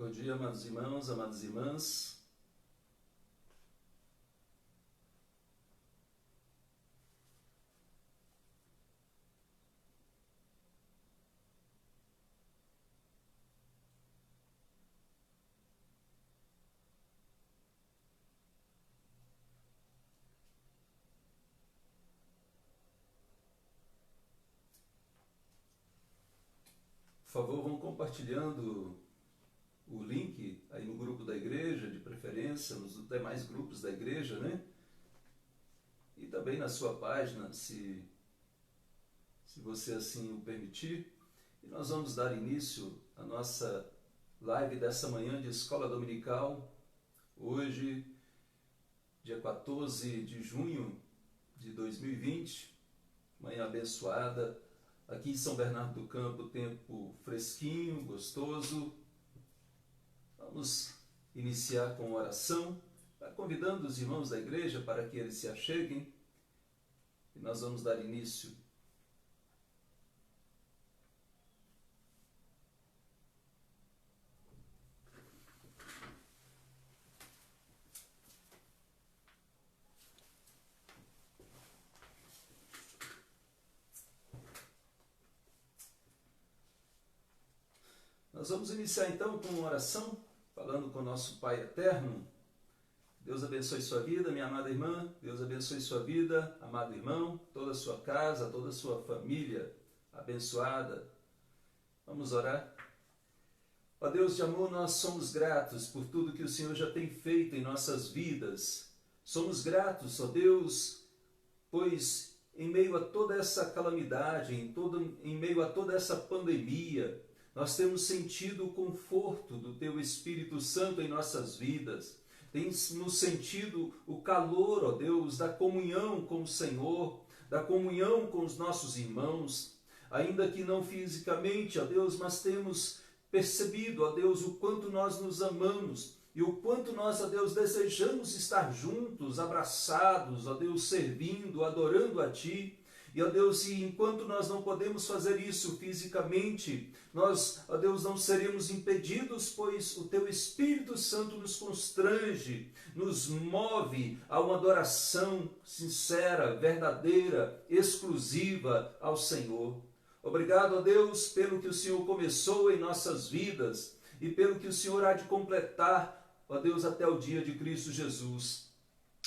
Bom dia, amados irmãos, amadas irmãs. Por favor, vão compartilhando o link aí no grupo da igreja, de preferência, nos demais grupos da igreja, né? E também na sua página, se você assim o permitir. E nós vamos dar início à nossa live dessa manhã de Escola Dominical, hoje, dia 14 de junho de 2020, manhã abençoada. Aqui em São Bernardo do Campo, tempo fresquinho, gostoso. Vamos iniciar com oração, convidando os irmãos da igreja para que eles se acheguem. E nós vamos dar início. Nós vamos iniciar então com uma oração, falando com o nosso Pai Eterno. Deus abençoe sua vida, minha amada irmã. Deus abençoe sua vida, amado irmão, toda a sua casa, toda a sua família abençoada. Vamos orar. Ó Deus de amor, nós somos gratos por tudo que o Senhor já tem feito em nossas vidas. Somos gratos, ó Deus, pois em meio a toda essa calamidade, em meio a toda essa pandemia, nós temos sentido o conforto do Teu Espírito Santo em nossas vidas. Temos sentido o calor, ó Deus, da comunhão com o Senhor, da comunhão com os nossos irmãos, ainda que não fisicamente, ó Deus, mas temos percebido, ó Deus, o quanto nós nos amamos e o quanto nós, ó Deus, desejamos estar juntos, abraçados, ó Deus, servindo, adorando a Ti. E, ó Deus, e enquanto nós não podemos fazer isso fisicamente, nós, ó Deus, não seremos impedidos, pois o Teu Espírito Santo nos constrange, nos move a uma adoração sincera, verdadeira, exclusiva ao Senhor. Obrigado, ó Deus, pelo que o Senhor começou em nossas vidas e pelo que o Senhor há de completar, ó Deus, até o dia de Cristo Jesus.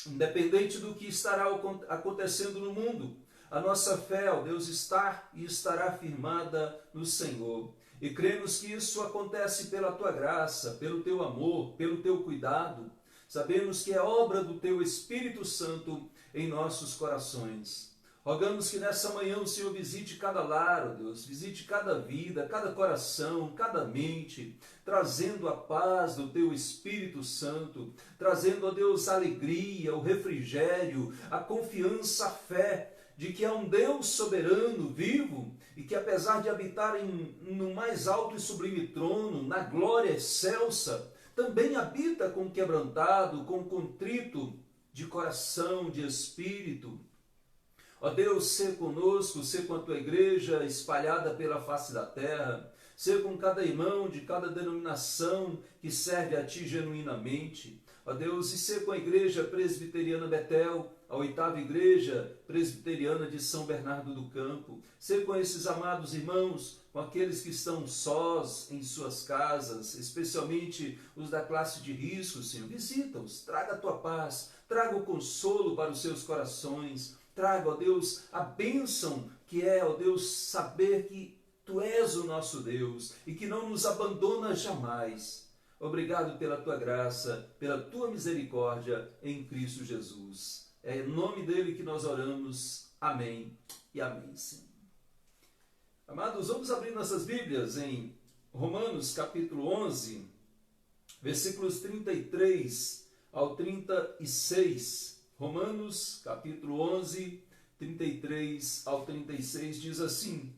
Independente do que estará acontecendo no mundo, a nossa fé, ó Deus, está e estará firmada no Senhor. E cremos que isso acontece pela Tua graça, pelo Teu amor, pelo Teu cuidado. Sabemos que é obra do Teu Espírito Santo em nossos corações. Rogamos que nessa manhã o Senhor visite cada lar, ó Deus, visite cada vida, cada coração, cada mente, trazendo a paz do Teu Espírito Santo, trazendo, ó Deus, a alegria, o refrigério, a confiança, a fé, de que há um Deus soberano, vivo, e que apesar de habitar no mais alto e sublime trono, na glória excelsa, também habita com o quebrantado, com o contrito de coração, de espírito. Ó Deus, ser conosco, ser com a Tua igreja espalhada pela face da terra, ser com cada irmão de cada denominação que serve a Ti genuinamente. Ó Deus, e ser com a igreja presbiteriana Betel, a 8ª igreja presbiteriana de São Bernardo do Campo, ser com esses amados irmãos, com aqueles que estão sós em suas casas, especialmente os da classe de risco, Senhor. Visita-os, traga a Tua paz, traga o consolo para os seus corações, traga, ó Deus, a bênção que é, ó Deus, saber que Tu és o nosso Deus e que não nos abandona jamais. Obrigado pela Tua graça, pela Tua misericórdia em Cristo Jesus. É em nome dele que nós oramos. Amém e amém, Senhor. Amados, vamos abrir nossas Bíblias em Romanos capítulo 11, versículos 33 ao 36. Romanos capítulo 11, 33 ao 36 diz assim: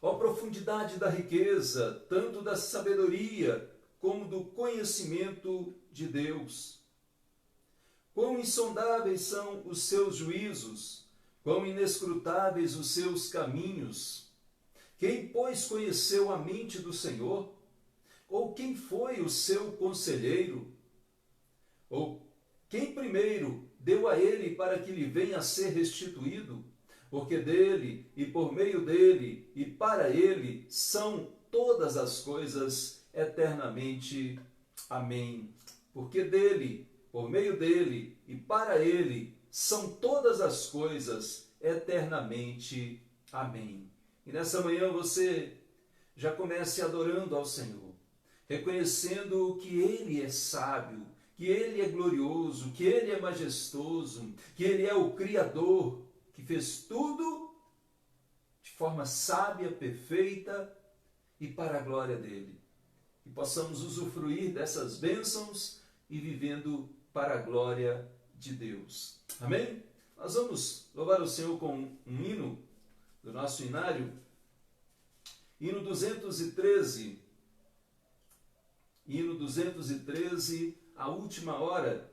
Ó profundidade da riqueza, tanto da sabedoria como do conhecimento de Deus! Quão insondáveis são os seus juízos, quão inescrutáveis os seus caminhos! Quem, pois, conheceu a mente do Senhor? Ou quem foi o seu conselheiro? Ou quem primeiro deu a ele para que lhe venha a ser restituído? Porque dele, e por meio dele, e para ele, são todas as coisas eternamente. Amém. Porque dele, por meio dele, e para ele, são todas as coisas eternamente. Amém. E nessa manhã você já comece adorando ao Senhor, reconhecendo que Ele é sábio, que Ele é glorioso, que Ele é majestoso, que Ele é o Criador, que fez tudo de forma sábia, perfeita e para a glória dEle. Que possamos usufruir dessas bênçãos e vivendo para a glória de Deus. Amém? Nós vamos louvar o Senhor com um hino do nosso inário, hino 213, hino 213, a última hora.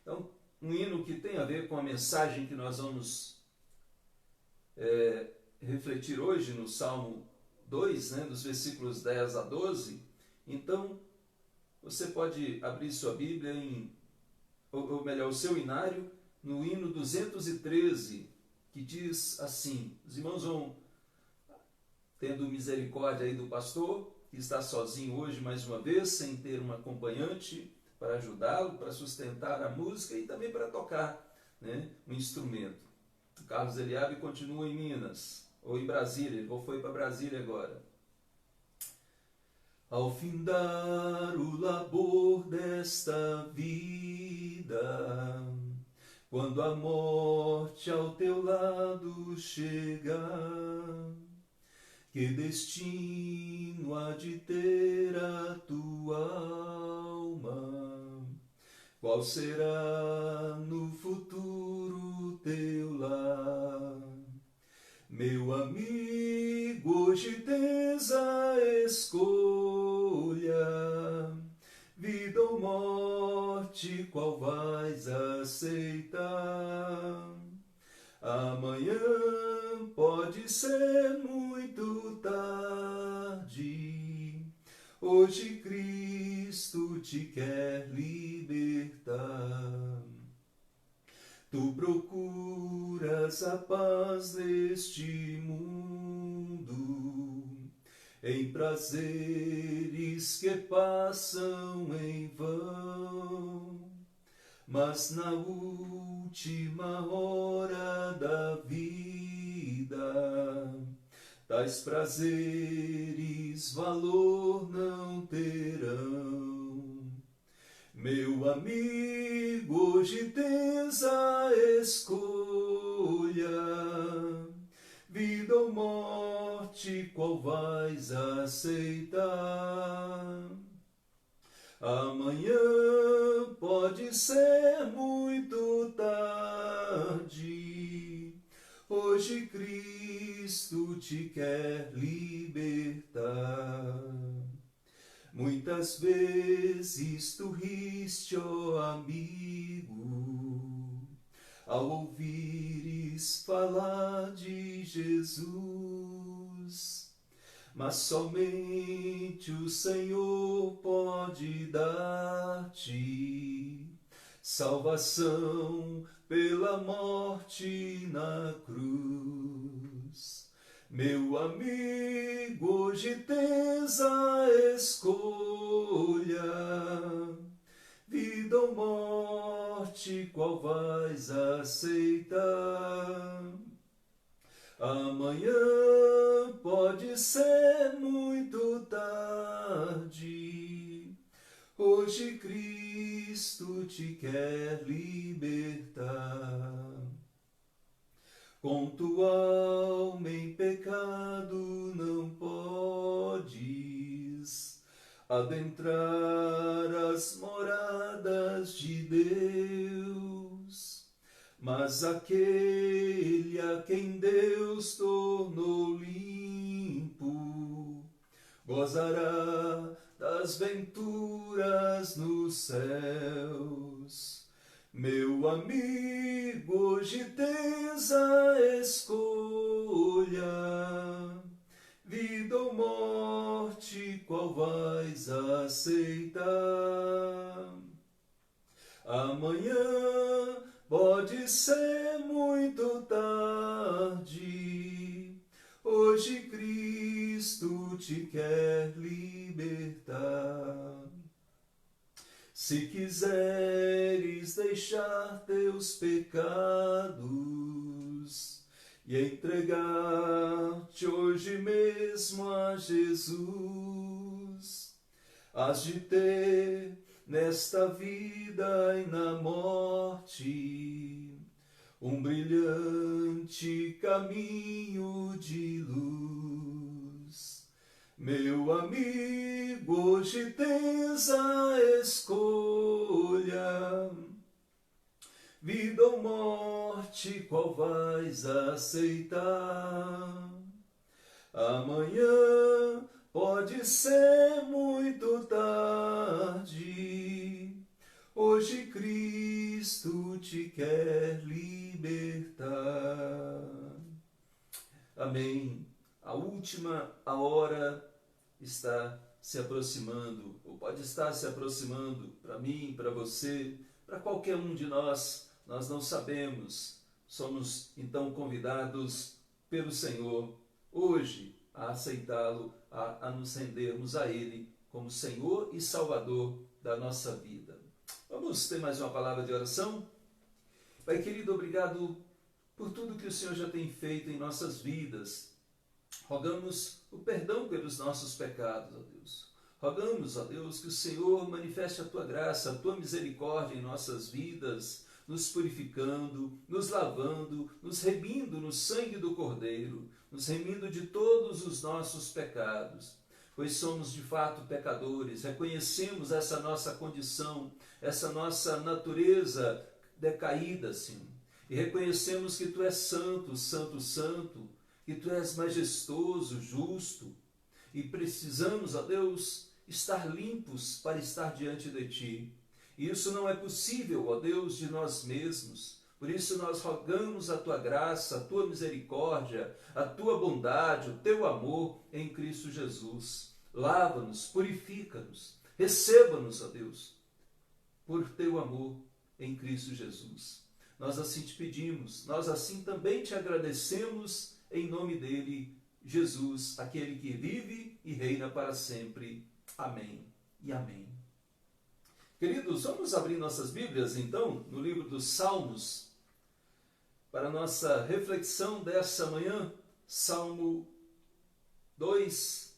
Então, um hino que tem a ver com a mensagem que nós vamos refletir hoje no Salmo 2, dos versículos 10 a 12. Então, você pode abrir sua Bíblia ou melhor, o seu inário, no hino 213, que diz assim. Os irmãos vão tendo misericórdia aí do pastor, que está sozinho hoje mais uma vez, sem ter um acompanhante para ajudá-lo, para sustentar a música e também para tocar, um instrumento. O Carlos Eliabe continua em Minas, ou em Brasília, ele foi para Brasília agora. Ao findar o labor desta vida, quando a morte ao teu lado chegar, que destino há de ter a tua alma? Qual será no futuro teu lar? Meu amigo, hoje tens a escolha, vida ou morte, qual vais aceitar? Amanhã pode ser muito tarde, hoje Cristo te quer libertar. Tu procuras a paz neste mundo, em prazeres que passam em vão, mas na última hora da vida, tais prazeres valor não terão. Meu amigo, hoje tens a escolha, vida ou morte, qual vais aceitar? Amanhã pode ser muito tarde, hoje Cristo te quer libertar. Muitas vezes tu riste, ó amigo, ao ouvires falar de Jesus, mas somente o Senhor pode dar-te salvação pela morte na cruz. Meu amigo, hoje tens a escolha, vida ou morte, qual vais aceitar? Amanhã pode ser muito tarde, hoje Cristo te quer libertar. Com tua alma em pecado não podes adentrar as moradas de Deus, mas aquele a quem Deus tornou limpo gozará das venturas nos céus. Meu amigo, hoje tens a escolha, vida ou morte, qual vais aceitar. Amanhã pode ser muito tarde, hoje Cristo te quer libertar. Se quiseres deixar teus pecados e entregar-te hoje mesmo a Jesus, hás de ter nesta vida e na morte um brilhante caminho de luz. Meu amigo, hoje tens a escolha, vida ou morte, qual vais aceitar? Amanhã pode ser muito tarde, hoje Cristo te quer libertar. Amém. A última hora está se aproximando, ou pode estar se aproximando para mim, para você, para qualquer um de nós. Nós não sabemos. Somos então convidados pelo Senhor hoje a aceitá-lo, a nos rendermos a Ele como Senhor e Salvador da nossa vida. Vamos ter mais uma palavra de oração? Pai querido, obrigado por tudo que o Senhor já tem feito em nossas vidas. Rogamos o perdão pelos nossos pecados, ó Deus. Rogamos, ó Deus, que o Senhor manifeste a Tua graça, a Tua misericórdia em nossas vidas, nos purificando, nos lavando, nos remindo no sangue do Cordeiro, nos remindo de todos os nossos pecados, pois somos de fato pecadores, reconhecemos essa nossa condição, essa nossa natureza decaída, Senhor, e reconhecemos que Tu és santo, santo, santo, que Tu és majestoso, justo, e precisamos, ó Deus, estar limpos para estar diante de Ti. E isso não é possível, ó Deus, de nós mesmos. Por isso nós rogamos a Tua graça, a Tua misericórdia, a Tua bondade, o Teu amor em Cristo Jesus. Lava-nos, purifica-nos, receba-nos, ó Deus, por Teu amor em Cristo Jesus. Nós assim te pedimos, nós assim também te agradecemos em nome dele, Jesus, aquele que vive e reina para sempre. Amém e amém. Queridos, vamos abrir nossas Bíblias, então, no livro dos Salmos, para a nossa reflexão dessa manhã. Salmo 2,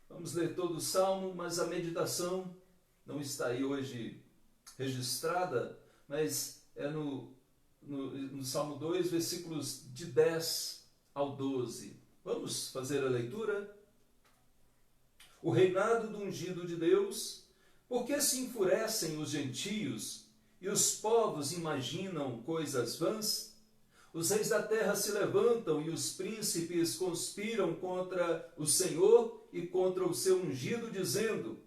vamos ler todo o Salmo, mas a meditação não está aí hoje registrada, mas é no Salmo 2, versículos de 10 ao 12. Vamos fazer a leitura? O reinado do ungido de Deus, por que se enfurecem os gentios e os povos imaginam coisas vãs? Os reis da terra se levantam e os príncipes conspiram contra o Senhor e contra o seu ungido, dizendo: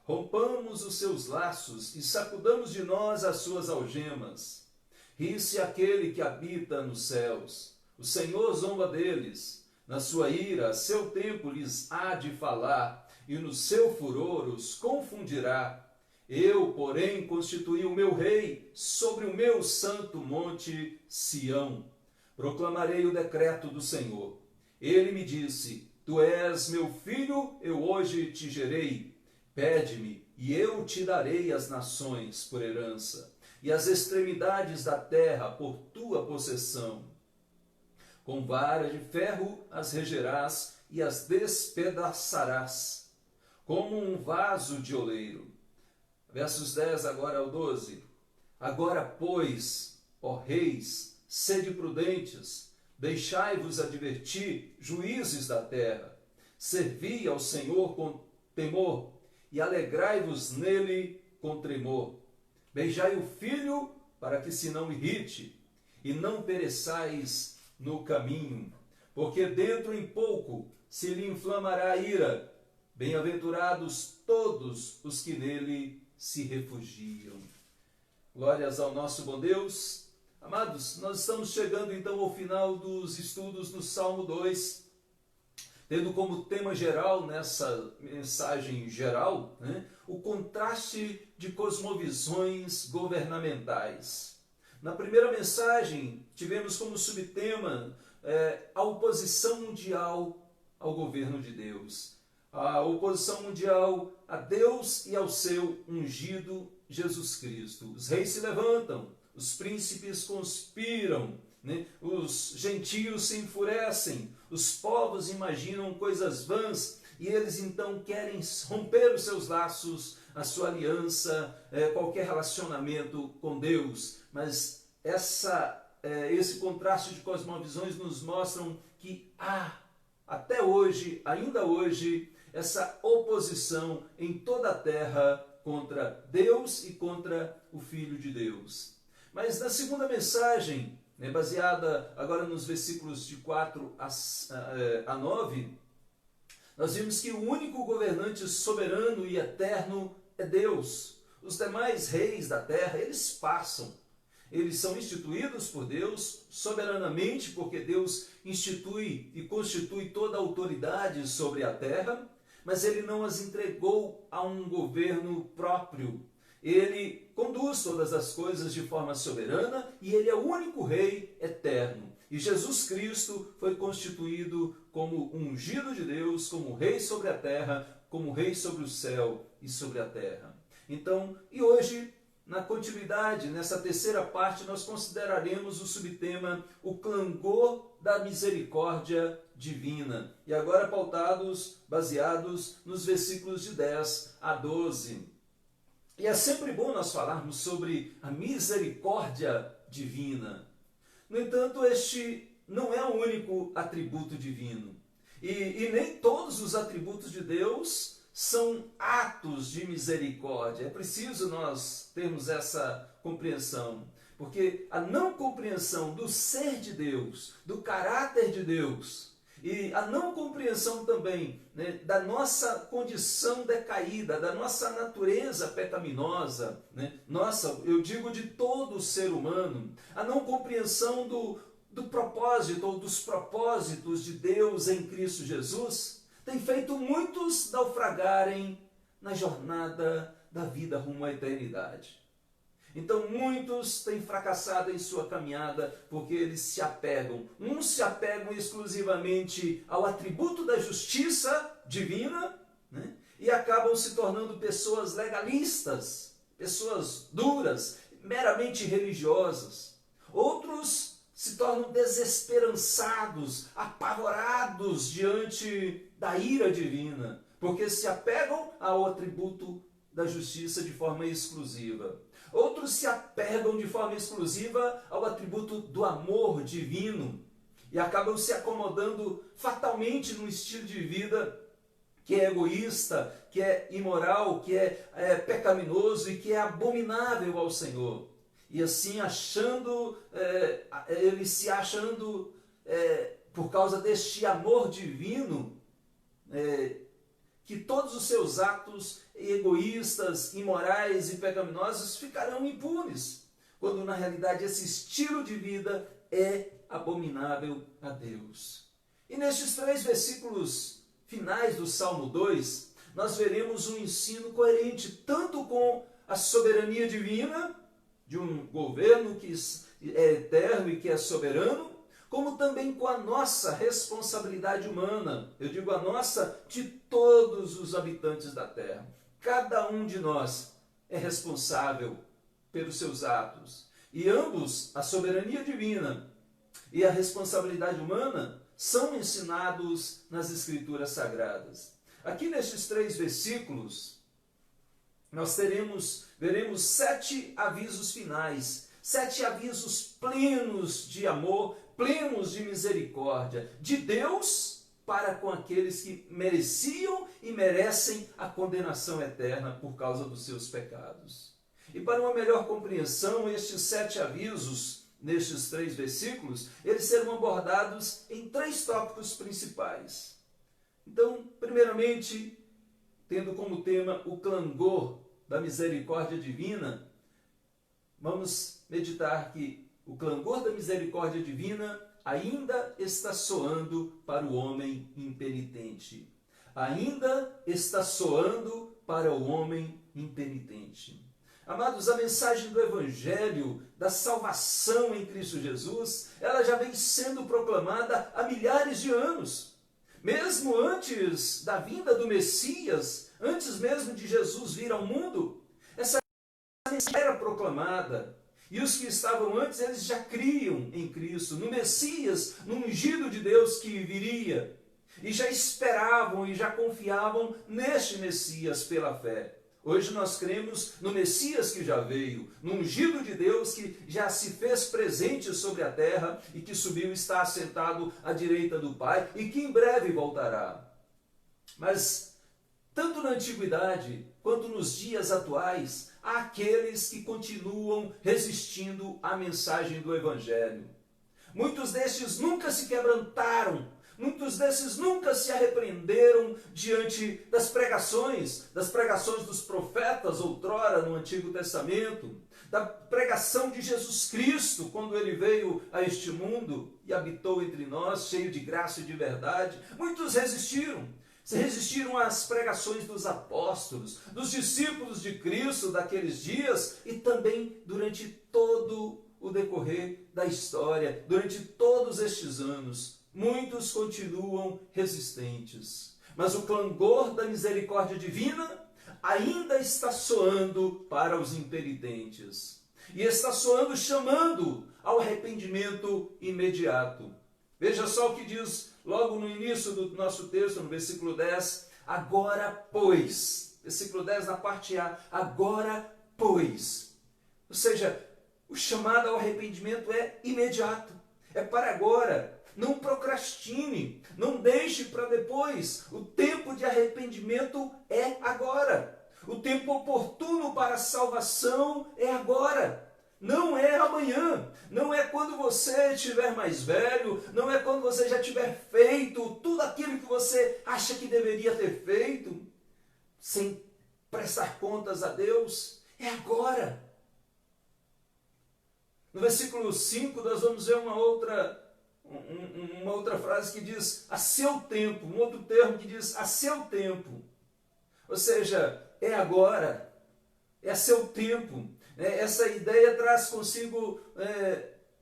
rompamos os seus laços e sacudamos de nós as suas algemas. Ri-se aquele que habita nos céus. O Senhor zomba deles. Na sua ira, a seu tempo lhes há de falar, e no seu furor os confundirá. Eu, porém, constituí o meu rei sobre o meu santo monte Sião. Proclamarei o decreto do Senhor. Ele me disse: tu és meu filho, eu hoje te gerei. Pede-me, e eu te darei as nações por herança, e as extremidades da terra por tua possessão. Com vara de ferro as regerás e as despedaçarás, como um vaso de oleiro. Versos 10 agora ao 12. Agora, pois, ó reis, sede prudentes, deixai-vos advertir, juízes da terra. Servi ao Senhor com temor, e alegrai-vos nele com tremor. Beijai o filho, para que se não irrite, e não pereçais no caminho, porque dentro em pouco se lhe inflamará a ira. Bem-aventurados todos os que nele se refugiam. Glórias ao nosso bom Deus. Amados, nós estamos chegando então ao final dos estudos no Salmo 2. tendo como tema geral, nessa mensagem geral, né, o contraste de cosmovisões governamentais. Na primeira mensagem, tivemos como subtema a oposição mundial ao governo de Deus. A oposição mundial a Deus e ao seu ungido Jesus Cristo. Os reis se levantam, os príncipes conspiram, né? Os gentios se enfurecem, os povos imaginam coisas vãs e eles então querem romper os seus laços, a sua aliança, qualquer relacionamento com Deus. Mas esse contraste de cosmovisões nos mostram que há, até hoje, ainda hoje, essa oposição em toda a terra contra Deus e contra o Filho de Deus. Mas na segunda mensagem, baseada agora nos versículos de 4 a 9, nós vimos que o único governante soberano e eterno é Deus. Os demais reis da terra, eles passam. Eles são instituídos por Deus soberanamente, porque Deus institui e constitui toda a autoridade sobre a terra, mas ele não as entregou a um governo próprio. Ele conduz todas as coisas de forma soberana e ele é o único rei eterno. E Jesus Cristo foi constituído como ungido de Deus, como rei sobre a terra, como rei sobre o céu e sobre a terra. Então, e hoje, na continuidade, nessa terceira parte, nós consideraremos o subtema o clangor da misericórdia divina. E agora baseados nos versículos de 10 a 12. E é sempre bom nós falarmos sobre a misericórdia divina. No entanto, este não é o único atributo divino. E nem todos os atributos de Deus são atos de misericórdia. É preciso nós termos essa compreensão. Porque a não compreensão do ser de Deus, do caráter de Deus, e a não compreensão também, né, da nossa condição decaída, da nossa natureza pecaminosa, né, eu digo de todo o ser humano, a não compreensão do propósito ou dos propósitos de Deus em Cristo Jesus, tem feito muitos naufragarem na jornada da vida rumo à eternidade. Então muitos têm fracassado em sua caminhada porque eles se apegam. Uns se apegam exclusivamente ao atributo da justiça divina, né? E acabam se tornando pessoas legalistas, pessoas duras, meramente religiosas. Outros se tornam desesperançados, apavorados diante da ira divina, porque se apegam ao atributo da justiça de forma exclusiva. Outros se apegam de forma exclusiva ao atributo do amor divino e acabam se acomodando fatalmente num estilo de vida que é egoísta, que é imoral, que é pecaminoso e que é abominável ao Senhor. E assim ele se achando, por causa deste amor divino, que todos os seus atos egoístas, imorais e pecaminosos ficarão impunes, quando na realidade esse estilo de vida é abominável a Deus. E nestes 3 versículos finais do Salmo 2, nós veremos um ensino coerente tanto com a soberania divina, de um governo que é eterno e que é soberano, como também com a nossa responsabilidade humana. Eu digo a nossa, de todos os habitantes da terra. Cada um de nós é responsável pelos seus atos. E ambos, a soberania divina e a responsabilidade humana, são ensinados nas Escrituras Sagradas. Aqui nestes 3 versículos, nós veremos 7 avisos finais, 7 avisos plenos de amor, plenos de misericórdia, de Deus para com aqueles que mereciam e merecem a condenação eterna por causa dos seus pecados. E para uma melhor compreensão, estes 7 avisos, nestes 3 versículos, eles serão abordados em 3 tópicos principais. Então, primeiramente, tendo como tema o clangor da misericórdia divina, vamos meditar que o clangor da misericórdia divina ainda está soando para o homem impenitente. Ainda está soando para o homem impenitente. Amados, a mensagem do Evangelho, da salvação em Cristo Jesus, ela já vem sendo proclamada há milhares de anos. Mesmo antes da vinda do Messias, antes mesmo de Jesus vir ao mundo, essa mensagem era proclamada. E os que estavam antes, eles já criam em Cristo, no Messias, no ungido de Deus que viria. E já esperavam e já confiavam neste Messias pela fé. Hoje nós cremos no Messias que já veio, no ungido de Deus que já se fez presente sobre a terra e que subiu e está assentado à direita do Pai e que em breve voltará. Mas, tanto na antiguidade quanto nos dias atuais, há aqueles que continuam resistindo à mensagem do Evangelho. Muitos destes nunca se quebrantaram. Muitos desses nunca se arrependeram diante das pregações dos profetas outrora no Antigo Testamento, da pregação de Jesus Cristo quando ele veio a este mundo e habitou entre nós, cheio de graça e de verdade. Muitos resistiram. Resistiram às pregações dos apóstolos, dos discípulos de Cristo daqueles dias e também durante todo o decorrer da história, durante todos estes anos. Muitos continuam resistentes, mas o clangor da misericórdia divina ainda está soando para os impenitentes. E está soando chamando ao arrependimento imediato. Veja só o que diz logo no início do nosso texto, no versículo 10. Agora, pois. Versículo 10 na parte A. Agora, pois. Ou seja, o chamado ao arrependimento é imediato. É para agora. Não procrastine, não deixe para depois. O tempo de arrependimento é agora. O tempo oportuno para a salvação é agora. Não é amanhã. Não é quando você estiver mais velho. Não é quando você já tiver feito tudo aquilo que você acha que deveria ter feito, sem prestar contas a Deus. É agora. No versículo 5 nós vamos ver uma outra frase que diz a seu tempo, um outro termo que diz a seu tempo. Ou seja, é agora, é a seu tempo. Essa ideia traz consigo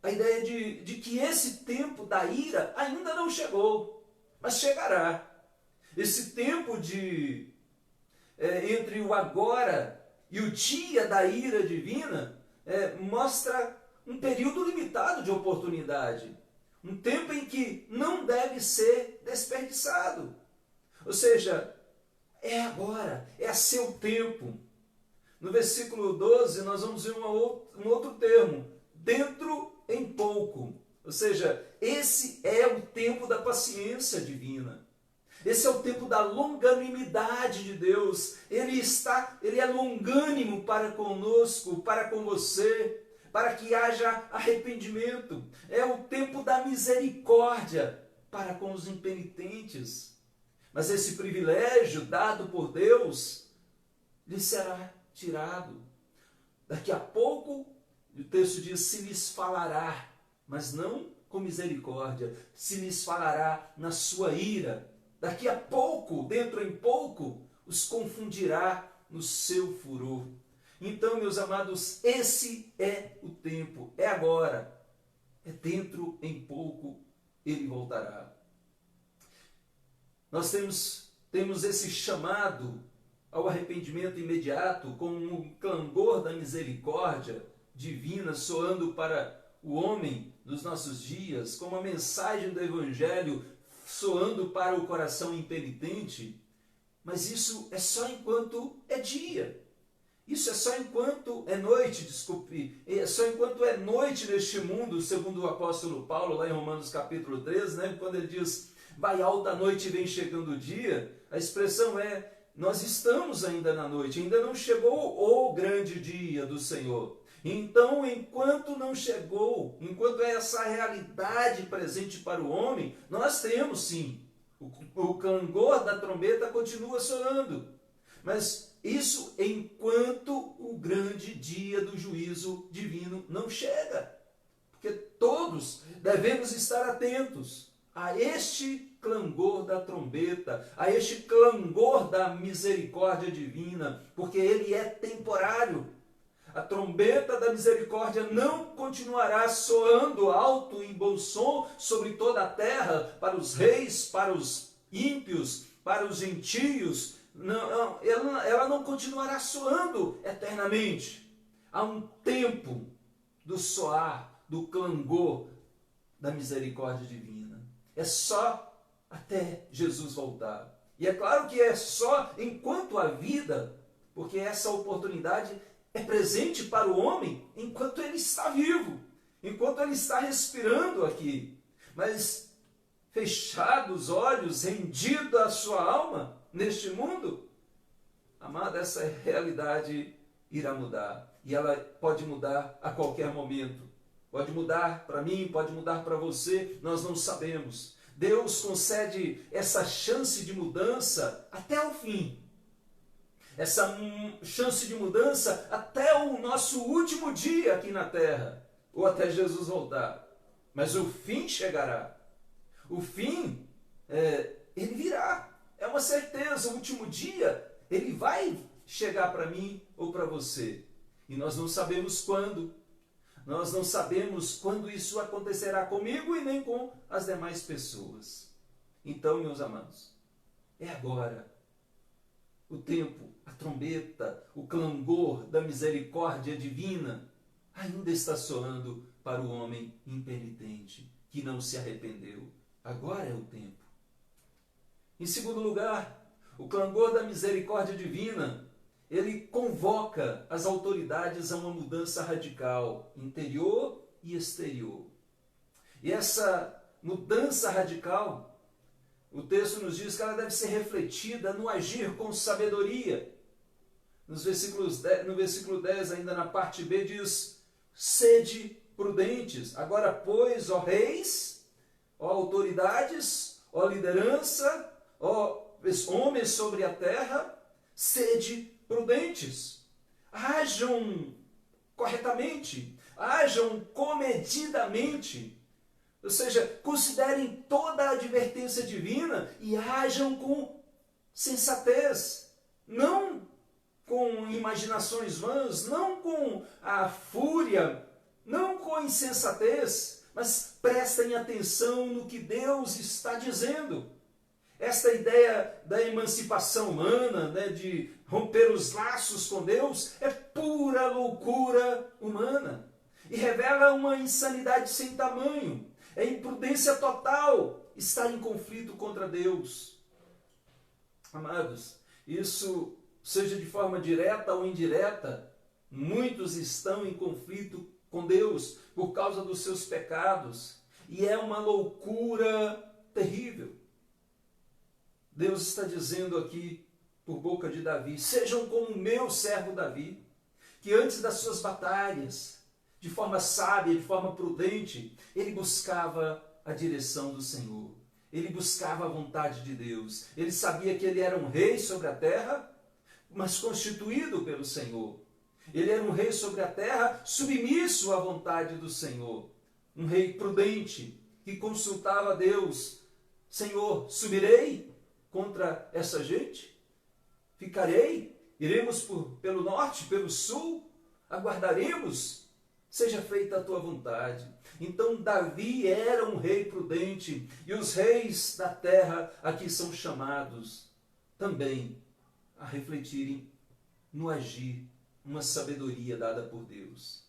a ideia de que esse tempo da ira ainda não chegou, mas chegará. Esse tempo entre o agora e o dia da ira divina mostra um período limitado de oportunidade. Um tempo em que não deve ser desperdiçado. Ou seja, é agora, é a seu tempo. No versículo 12, nós vamos ver um outro termo, dentro em pouco. Ou seja, esse é o tempo da paciência divina. Esse é o tempo da longanimidade de Deus. Ele é longânimo para conosco, para com você, para que haja arrependimento. É o tempo da misericórdia para com os impenitentes. Mas esse privilégio dado por Deus lhe será tirado. Daqui a pouco, o texto diz, se lhes falará, mas não com misericórdia, se lhes falará na sua ira. Daqui a pouco, dentro em pouco, os confundirá no seu furor. Então, meus amados, esse é o tempo, é agora, é dentro em pouco ele voltará. Nós temos esse chamado ao arrependimento imediato, com um clangor da misericórdia divina soando para o homem dos nossos dias, com uma mensagem do Evangelho soando para o coração impenitente, mas isso é só enquanto é dia. Isso é só enquanto é noite, é só enquanto é noite neste mundo, segundo o apóstolo Paulo, lá em Romanos capítulo 13, quando ele diz, vai alta a noite e vem chegando o dia, a expressão é, nós estamos ainda na noite, ainda não chegou o grande dia do Senhor. Então, enquanto não chegou, enquanto é essa realidade presente para o homem, nós temos sim, o clangor da trombeta continua soando, mas isso enquanto o grande dia do juízo divino não chega. porque todos devemos estar atentos a este clangor da trombeta, a este clangor da misericórdia divina, porque ele é temporário. A trombeta da misericórdia não continuará soando alto em bom som sobre toda a terra, para os reis, para os ímpios, para os gentios. Não, ela não continuará soando eternamente. Há um tempo do soar, do clangor da misericórdia divina. É só até Jesus voltar. E é claro que é só enquanto há vida, porque essa oportunidade é presente para o homem enquanto ele está vivo, enquanto ele está respirando aqui. Mas fechado os olhos, rendido a sua alma neste mundo, amado, essa realidade irá mudar. E ela pode mudar a qualquer momento. Pode mudar para mim, pode mudar para você, nós não sabemos. Deus concede essa chance de mudança até o fim. Essa chance de mudança até o nosso último dia aqui na terra, ou até Jesus voltar. Mas o fim chegará. O fim, ele virá. É uma certeza, o último dia, ele vai chegar para mim ou para você. E nós não sabemos quando. Nós não sabemos quando isso acontecerá comigo e nem com as demais pessoas. Então, meus amados, é agora. O tempo, a trombeta, o clangor da misericórdia divina ainda está soando para o homem impenitente que não se arrependeu. Agora é o tempo. Em segundo lugar, o clangor da misericórdia divina, ele convoca as autoridades a uma mudança radical, interior e exterior. E essa mudança radical, o texto nos diz que ela deve ser refletida no agir com sabedoria. No versículo 10, ainda na parte B, diz: sede prudentes. Agora, pois, ó reis, ó autoridades, ó liderança, ó homens sobre a terra, sede prudentes. Hajam corretamente, hajam comedidamente. Ou seja, considerem toda a advertência divina e hajam com sensatez, não com imaginações vãs, não com a fúria, não com insensatez, mas prestem atenção no que Deus está dizendo. Esta ideia da emancipação humana, de romper os laços com Deus, é pura loucura humana e revela uma insanidade sem tamanho. É imprudência total estar em conflito contra Deus. Amados, isso, seja de forma direta ou indireta, muitos estão em conflito com Deus por causa dos seus pecados. E é uma loucura terrível. Deus está dizendo aqui, por boca de Davi: sejam como o meu servo Davi, que antes das suas batalhas, de forma sábia, de forma prudente, ele buscava a direção do Senhor. Ele buscava a vontade de Deus. Ele sabia que ele era um rei sobre a terra, mas constituído pelo Senhor. Ele era um rei sobre a terra, submisso à vontade do Senhor. Um rei prudente, que consultava a Deus: Senhor, subirei contra essa gente? Ficarei? Iremos pelo norte, pelo sul? Aguardaremos? Seja feita a tua vontade. Então Davi era um rei prudente, e os reis da terra aqui são chamados também a refletirem no agir, uma sabedoria dada por Deus.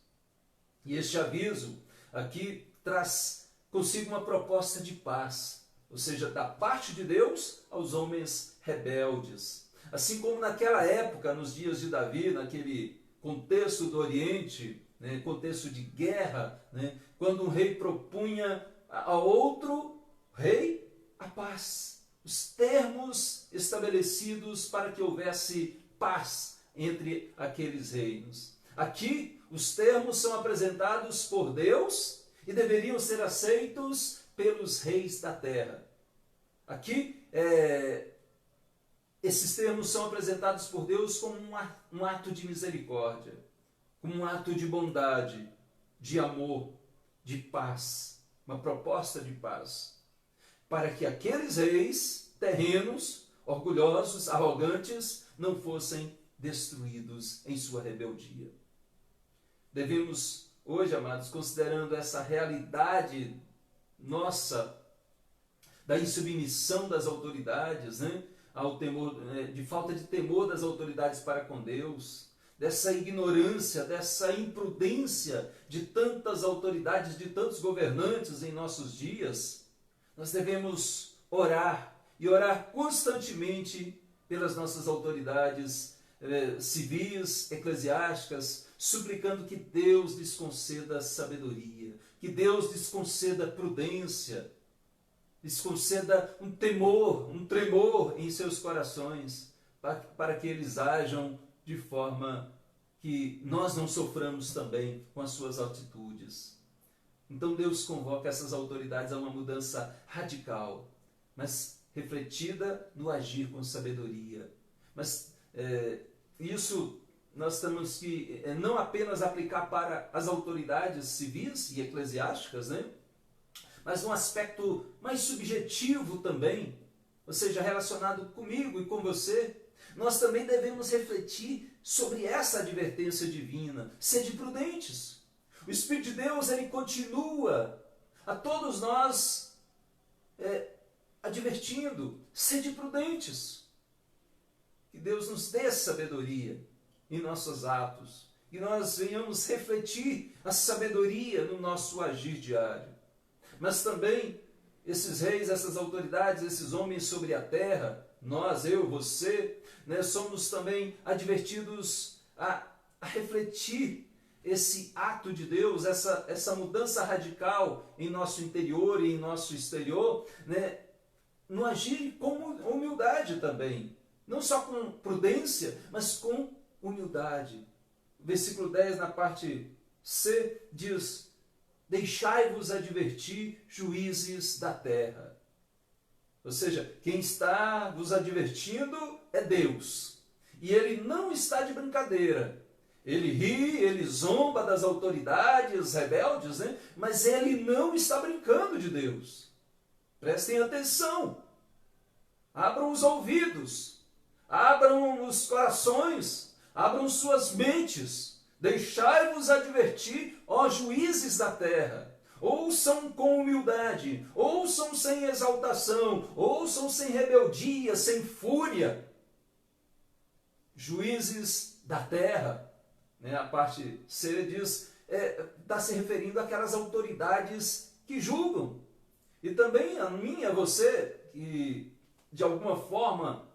E este aviso aqui traz consigo uma proposta de paz, ou seja, da parte de Deus aos homens rebeldes. Assim como naquela época, nos dias de Davi, naquele contexto do Oriente, contexto de guerra, quando um rei propunha a outro rei a paz. Os termos estabelecidos para que houvesse paz entre aqueles reinos. Aqui, os termos são apresentados por Deus e deveriam ser aceitos pelos reis da terra. Aqui, esses termos são apresentados por Deus como um ato de misericórdia, como um ato de bondade, de amor, de paz, uma proposta de paz, para que aqueles reis terrenos, orgulhosos, arrogantes, não fossem destruídos em sua rebeldia. Devemos, hoje, amados, considerando essa realidade nossa, da insubmissão das autoridades, ao temor, de falta de temor das autoridades para com Deus, dessa ignorância, dessa imprudência de tantas autoridades, de tantos governantes em nossos dias, nós devemos orar e orar constantemente pelas nossas autoridades civis, eclesiásticas, suplicando que Deus lhes conceda sabedoria, que Deus lhes conceda prudência, lhes conceda um temor, um tremor em seus corações, para que eles ajam de forma que nós não soframos também com as suas atitudes. Então Deus convoca essas autoridades a uma mudança radical, mas refletida no agir com sabedoria. Mas isso nós temos que não apenas aplicar para as autoridades civis e eclesiásticas, mas um aspecto mais subjetivo também, ou seja, relacionado comigo e com você. Nós também devemos refletir sobre essa advertência divina. Sede prudentes. O Espírito de Deus, ele continua a todos nós advertindo. Sede prudentes. Que Deus nos dê sabedoria em nossos atos. Que nós venhamos refletir a sabedoria no nosso agir diário. Mas também esses reis, essas autoridades, esses homens sobre a terra, nós, eu, você, somos também advertidos a refletir esse ato de Deus, essa mudança radical em nosso interior e em nosso exterior, no agir com humildade também. Não só com prudência, mas com humildade. Versículo 10, na parte C, diz: deixai-vos advertir, juízes da terra. Ou seja, quem está vos advertindo é Deus. E Ele não está de brincadeira. Ele ri, Ele zomba das autoridades rebeldes, mas Ele não está brincando de Deus. Prestem atenção. Abram os ouvidos. Abram os corações. Abram suas mentes. Deixai-vos advertir, ó juízes da terra. Ouçam com humildade, ouçam sem exaltação, ouçam sem rebeldia, sem fúria. Juízes da terra, a parte C diz, está se referindo àquelas autoridades que julgam. E também a mim e a você, que de alguma forma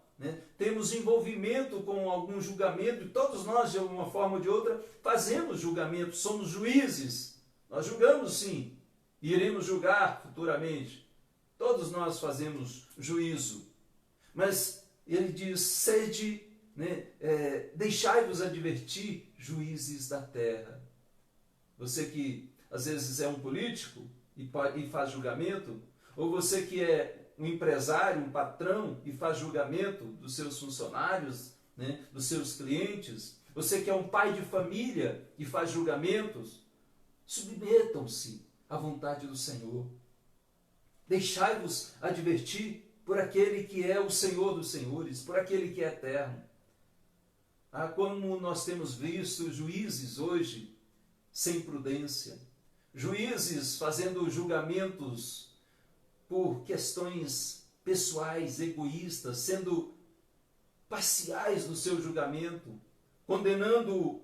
temos envolvimento com algum julgamento, e todos nós de alguma forma ou de outra fazemos julgamento, somos juízes. Nós julgamos sim, e iremos julgar futuramente. Todos nós fazemos juízo. Mas ele diz, sede, deixai-vos advertir, juízes da terra. Você que às vezes é um político e faz julgamento, ou você que é um empresário, um patrão e faz julgamento dos seus funcionários, dos seus clientes, você que é um pai de família e faz julgamentos, submetam-se à vontade do Senhor. Deixai-vos advertir por aquele que é o Senhor dos senhores, por aquele que é eterno. Como nós temos visto juízes hoje sem prudência, juízes fazendo julgamentos por questões pessoais, egoístas, sendo parciais no seu julgamento, condenando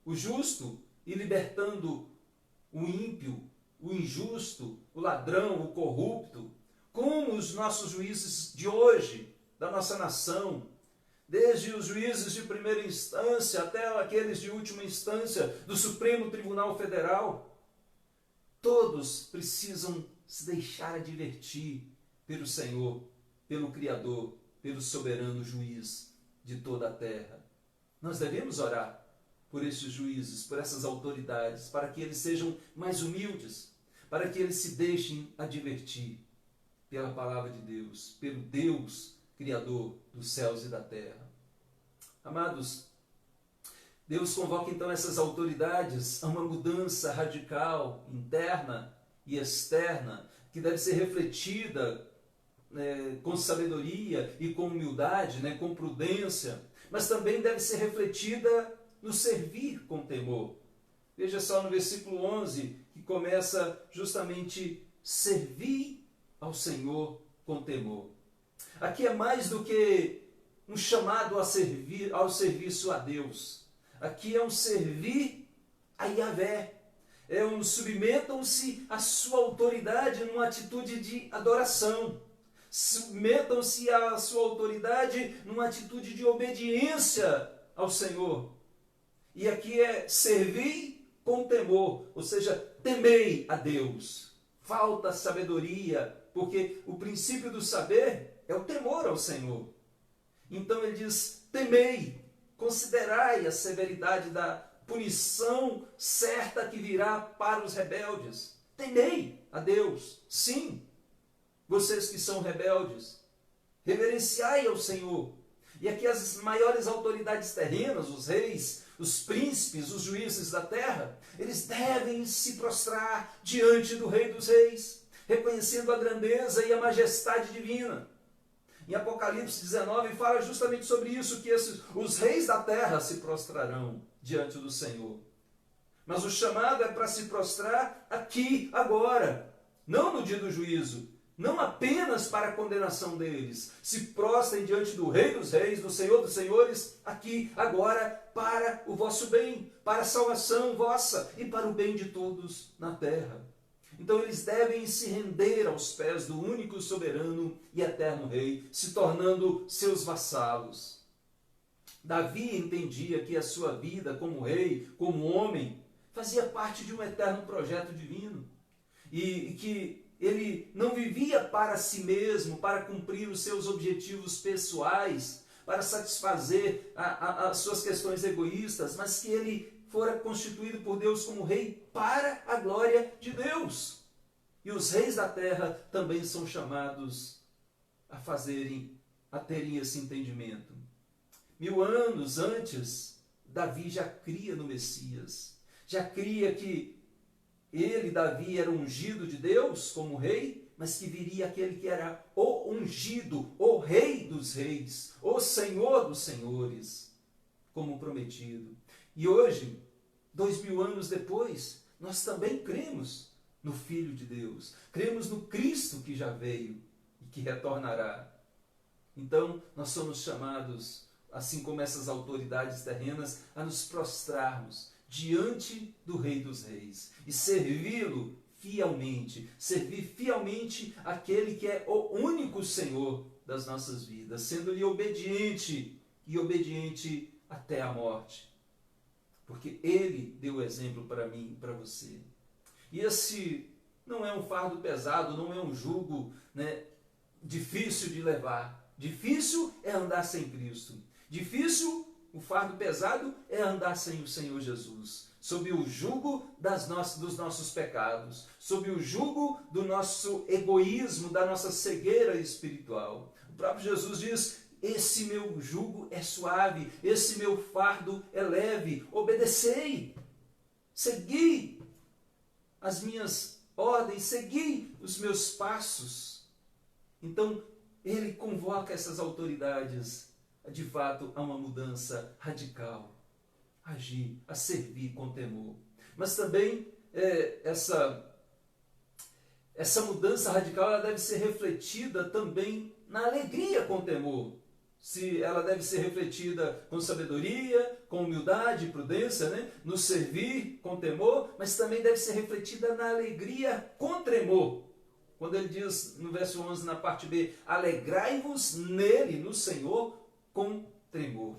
o justo e libertando o ímpio, o injusto, o ladrão, o corrupto, como os nossos juízes de hoje, da nossa nação, desde os juízes de primeira instância até aqueles de última instância do Supremo Tribunal Federal, todos precisam se deixar advertir pelo Senhor, pelo Criador, pelo soberano juiz de toda a terra. Nós devemos orar por esses juízes, por essas autoridades, para que eles sejam mais humildes, para que eles se deixem advertir pela palavra de Deus, pelo Deus Criador dos céus e da terra. Amados, Deus convoca então essas autoridades a uma mudança radical, interna e externa, que deve ser refletida com sabedoria e com humildade, com prudência, mas também deve ser refletida no servir com temor. Veja só no versículo 11, que começa justamente servir ao Senhor com temor. Aqui é mais do que um chamado a servir, ao serviço a Deus. Aqui é um servir a Yahvé. É um submetam-se à sua autoridade numa atitude de adoração. Submetam-se à sua autoridade numa atitude de obediência ao Senhor. E aqui é servir com temor, ou seja, temei a Deus. Falta sabedoria, porque o princípio do saber é o temor ao Senhor. Então ele diz, temei, considerai a severidade da punição certa que virá para os rebeldes. Temei a Deus, sim, vocês que são rebeldes, reverenciai ao Senhor. E aqui as maiores autoridades terrenas, os reis, os príncipes, os juízes da terra, eles devem se prostrar diante do Rei dos Reis, reconhecendo a grandeza e a majestade divina. Em Apocalipse 19 fala justamente sobre isso, que os reis da terra se prostrarão diante do Senhor. Mas o chamado é para se prostrar aqui, agora, não no dia do juízo, não apenas para a condenação deles. Se prostrem diante do Rei dos Reis, do Senhor dos Senhores, aqui, agora, para o vosso bem, para a salvação vossa e para o bem de todos na terra. Então eles devem se render aos pés do único soberano e eterno Rei, se tornando seus vassalos. Davi entendia que a sua vida como rei, como homem, fazia parte de um eterno projeto divino. E que ele não vivia para si mesmo, para cumprir os seus objetivos pessoais, para satisfazer as suas questões egoístas, mas que ele fora constituído por Deus como rei para a glória de Deus. E os reis da terra também são chamados a terem esse entendimento. 1000 anos antes, Davi já cria no Messias, já cria que ele, Davi, era ungido de Deus como rei, mas que viria aquele que era o ungido, o Rei dos Reis, o Senhor dos Senhores, como prometido. E hoje, 2000 anos depois, nós também cremos no Filho de Deus, cremos no Cristo que já veio e que retornará. Então, nós somos chamados, assim como essas autoridades terrenas, a nos prostrarmos diante do Rei dos Reis e servi-lo fielmente, servir fielmente aquele que é o único Senhor das nossas vidas, sendo-lhe obediente e obediente até a morte, porque Ele deu o exemplo para mim e para você. E esse não é um fardo pesado, não é um jugo difícil de levar. Difícil é andar sem Cristo. Difícil, o fardo pesado é andar sem o Senhor Jesus, sob o jugo dos nossos pecados, sob o jugo do nosso egoísmo, da nossa cegueira espiritual. O próprio Jesus diz, esse meu jugo é suave, esse meu fardo é leve, obedecei, segui as minhas ordens, segui os meus passos. Então, ele convoca essas autoridades, de fato, a uma mudança radical, a agir, a servir com temor. Mas também essa mudança radical ela deve ser refletida também na alegria com temor. Se ela deve ser refletida com sabedoria, com humildade e prudência, no servir com temor, mas também deve ser refletida na alegria com tremor. Quando ele diz no verso 11, na parte B, alegrai-vos nele, no Senhor, com tremor.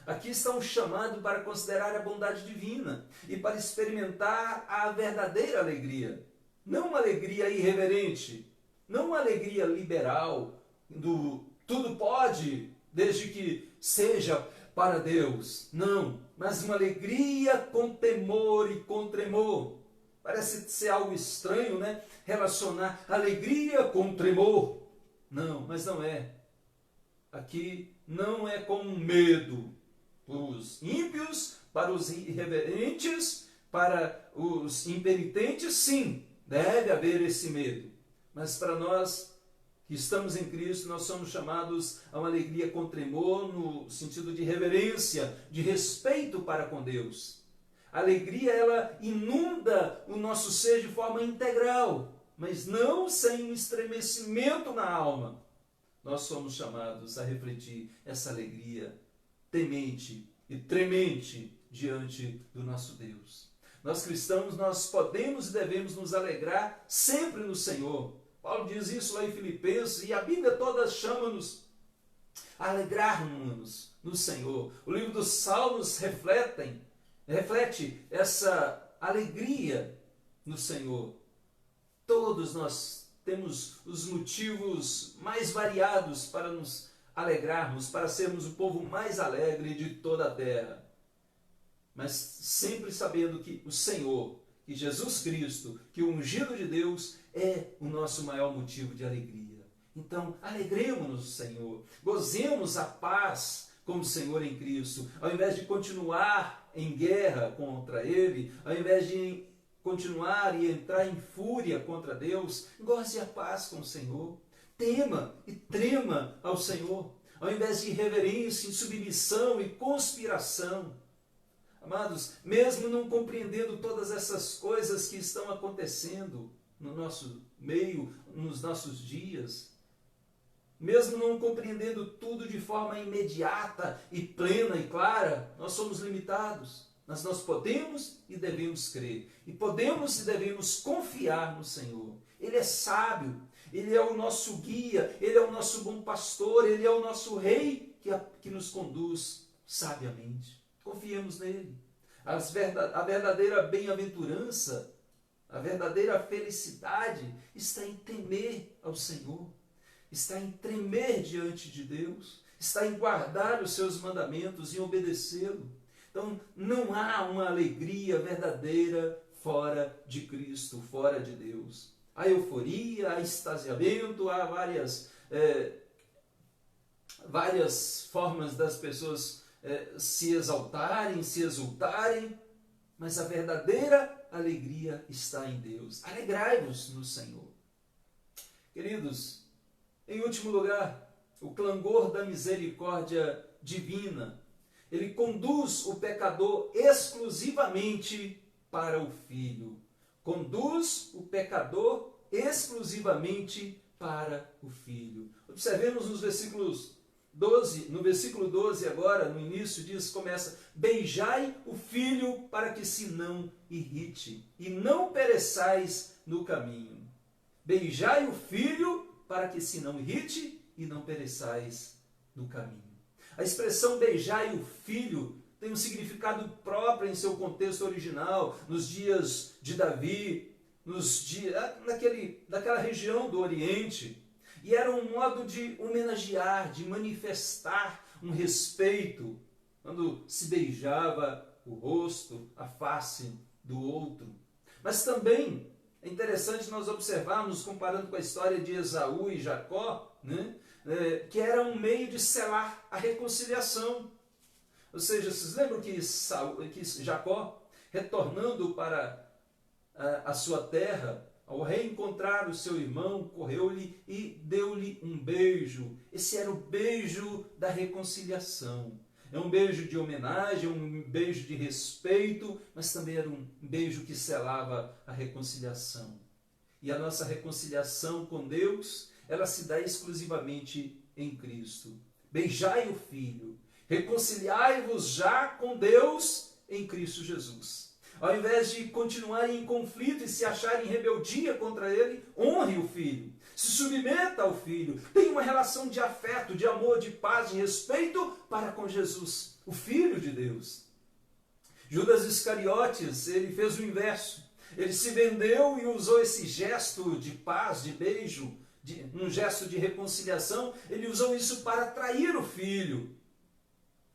Aqui está um chamado para considerar a bondade divina e para experimentar a verdadeira alegria. Não uma alegria irreverente, não uma alegria liberal, do tudo pode, desde que seja para Deus. Não, mas uma alegria com temor e com tremor. Parece ser algo estranho, relacionar alegria com tremor. Não, mas não é. Aqui não é com medo, os ímpios, para os irreverentes, para os impenitentes, sim, deve haver esse medo. Mas para nós que estamos em Cristo, nós somos chamados a uma alegria com tremor, no sentido de reverência, de respeito para com Deus. A alegria, ela inunda o nosso ser de forma integral, mas não sem um estremecimento na alma. Nós somos chamados a refletir essa alegria temente e tremente diante do nosso Deus. Nós cristãos, nós podemos e devemos nos alegrar sempre no Senhor. Paulo diz isso lá em Filipenses, e a Bíblia toda chama-nos a alegrar-nos no Senhor. O livro dos Salmos reflete essa alegria no Senhor. Todos nós temos os motivos mais variados para nos alegrarmos, para sermos o povo mais alegre de toda a terra. Mas sempre sabendo que o Senhor, que Jesus Cristo, que o ungido de Deus é o nosso maior motivo de alegria. Então, alegremos-nos no Senhor, gozemos a paz como Senhor em Cristo, ao invés de continuar em guerra contra Ele, ao invés de continuar e entrar em fúria contra Deus, goze a paz com o Senhor, tema e trema ao Senhor, ao invés de irreverência, insubmissão e conspiração. Amados, mesmo não compreendendo todas essas coisas que estão acontecendo no nosso meio, nos nossos dias, mesmo não compreendendo tudo de forma imediata e plena e clara, nós somos limitados, mas nós podemos e devemos crer, e podemos e devemos confiar no Senhor. Ele é sábio, Ele é o nosso guia, Ele é o nosso bom pastor, Ele é o nosso rei que nos conduz sabiamente. Confiemos nele. A verdadeira bem-aventurança, a verdadeira felicidade está em temer ao Senhor, está em tremer diante de Deus, está em guardar os seus mandamentos e obedecê-lo. Então, não há uma alegria verdadeira fora de Cristo, fora de Deus. Há euforia, há extasiamento, há várias formas das pessoas se exaltarem, se exultarem, mas a verdadeira alegria está em Deus. Alegrai-vos no Senhor. Queridos, em último lugar, o clangor da misericórdia divina. Ele conduz o pecador exclusivamente para o Filho. Conduz o pecador exclusivamente para o Filho. Observemos nos versículos 12, no versículo 12 agora, no início começa: beijai o filho para que se não irrite, e não pereçais no caminho. Beijai o filho para que se não irrite, e não pereçais no caminho. A expressão beijai o filho tem um significado próprio em seu contexto original, nos dias de Davi, naquela região do Oriente. E era um modo de homenagear, de manifestar um respeito, quando se beijava o rosto, a face do outro. Mas também é interessante nós observarmos, comparando com a história de Esaú e Jacó, que era um meio de selar a reconciliação. Ou seja, vocês lembram que Jacó, retornando para a sua terra, ao reencontrar o seu irmão, correu-lhe e deu-lhe um beijo. Esse era o beijo da reconciliação. É um beijo de homenagem, um beijo de respeito, mas também era um beijo que selava a reconciliação. E a nossa reconciliação com Deus, ela se dá exclusivamente em Cristo. Beijai o Filho, reconciliai-vos já com Deus em Cristo Jesus. Ao invés de continuarem em conflito e se acharem em rebeldia contra ele, honre o Filho, se submeta ao Filho, tenha uma relação de afeto, de amor, de paz, de respeito para com Jesus, o Filho de Deus. Judas Iscariotes, ele fez o inverso. Ele se vendeu e usou esse gesto de paz, de beijo, um gesto de reconciliação. Ele usou isso para trair o Filho,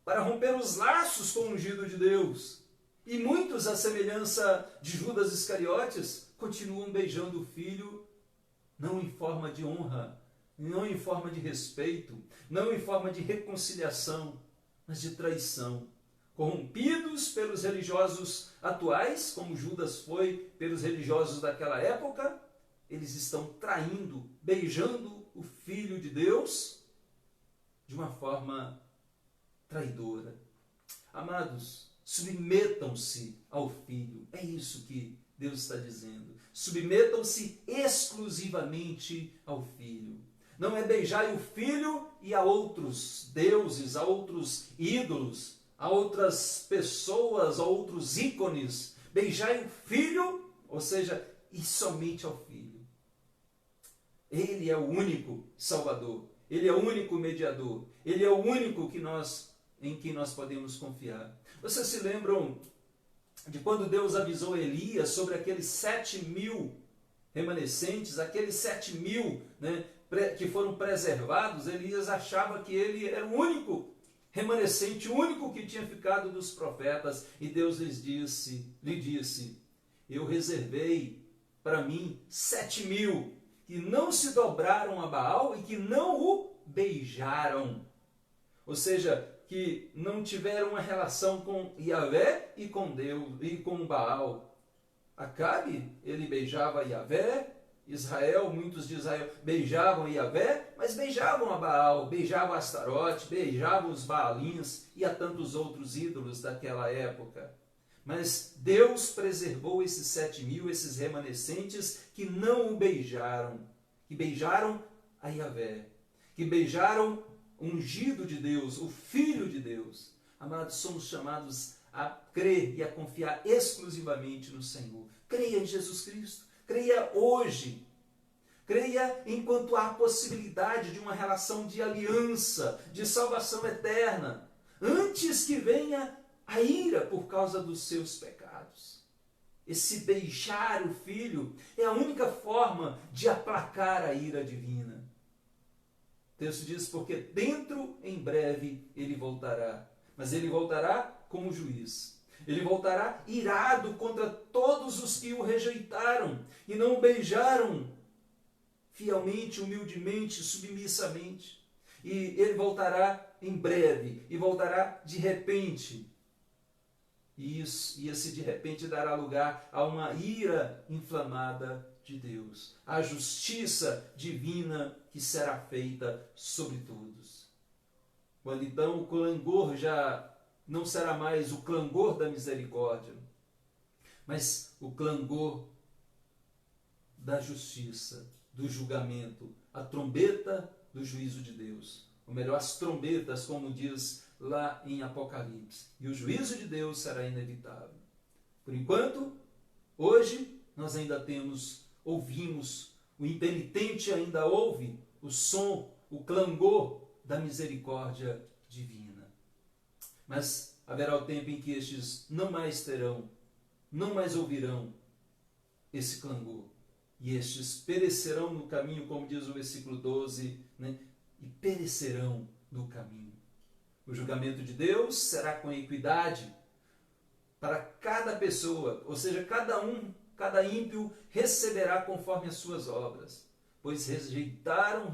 para romper os laços com o ungido de Deus. E muitos, à semelhança de Judas Iscariotes, continuam beijando o Filho, não em forma de honra, não em forma de respeito, não em forma de reconciliação, mas de traição, corrompidos pelos religiosos atuais, como Judas foi pelos religiosos daquela época. Eles estão traindo, beijando o Filho de Deus de uma forma traidora. Amados, submetam-se ao Filho. É isso que Deus está dizendo. Submetam-se exclusivamente ao Filho. Não é beijar o Filho e a outros deuses, a outros ídolos, a outras pessoas, a outros ícones. Beijai o Filho, ou seja, e somente ao Filho. Ele é o único Salvador. Ele é o único mediador. Ele é o único em que nós podemos confiar. Vocês se lembram de quando Deus avisou Elias sobre aqueles 7.000 remanescentes, aqueles 7.000, né, que foram preservados? Elias achava que ele era o único remanescente, o único que tinha ficado dos profetas, e Deus lhe disse, eu reservei para mim 7.000 que não se dobraram a Baal e que não o beijaram. Ou seja, que não tiveram uma relação com Yahvé e com Deus e com Baal. Acabe, ele beijava Yahvé. Israel, muitos de Israel beijavam Yahvé, mas beijavam a Baal, beijavam Astarote, beijavam os Baalins e a tantos outros ídolos daquela época. Mas Deus preservou esses 7.000, esses remanescentes que não o beijaram, que beijaram a Yahvé, que beijaram o ungido de Deus, o Filho de Deus. Amados, somos chamados a crer e a confiar exclusivamente no Senhor. Creia em Jesus Cristo. Creia hoje. Creia enquanto há possibilidade de uma relação de aliança, de salvação eterna, antes que venha a ira por causa dos seus pecados. Esse beijar o Filho é a única forma de aplacar a ira divina. O texto diz, porque dentro em breve ele voltará, mas ele voltará como juiz. Ele voltará irado contra todos os que o rejeitaram e não o beijaram fielmente, humildemente, submissamente. E ele voltará em breve, e voltará de repente. E esse de repente dará lugar a uma ira inflamada de Deus. A justiça divina que será feita sobre todos. Quando então o clangor já não será mais o clangor da misericórdia, mas o clangor da justiça, do julgamento, a trombeta do juízo de Deus. Ou melhor, as trombetas, como diz lá em Apocalipse. E o juízo de Deus será inevitável. Por enquanto, hoje, nós ainda ouvimos, o impenitente ainda ouve o som, o clangor da misericórdia divina. Mas haverá o tempo em que estes não mais terão, não mais ouvirão esse clangor. E estes perecerão no caminho, como diz o versículo 12, né? E perecerão no caminho. O julgamento de Deus será com equidade para cada pessoa, ou seja, cada ímpio receberá conforme as suas obras, pois rejeitaram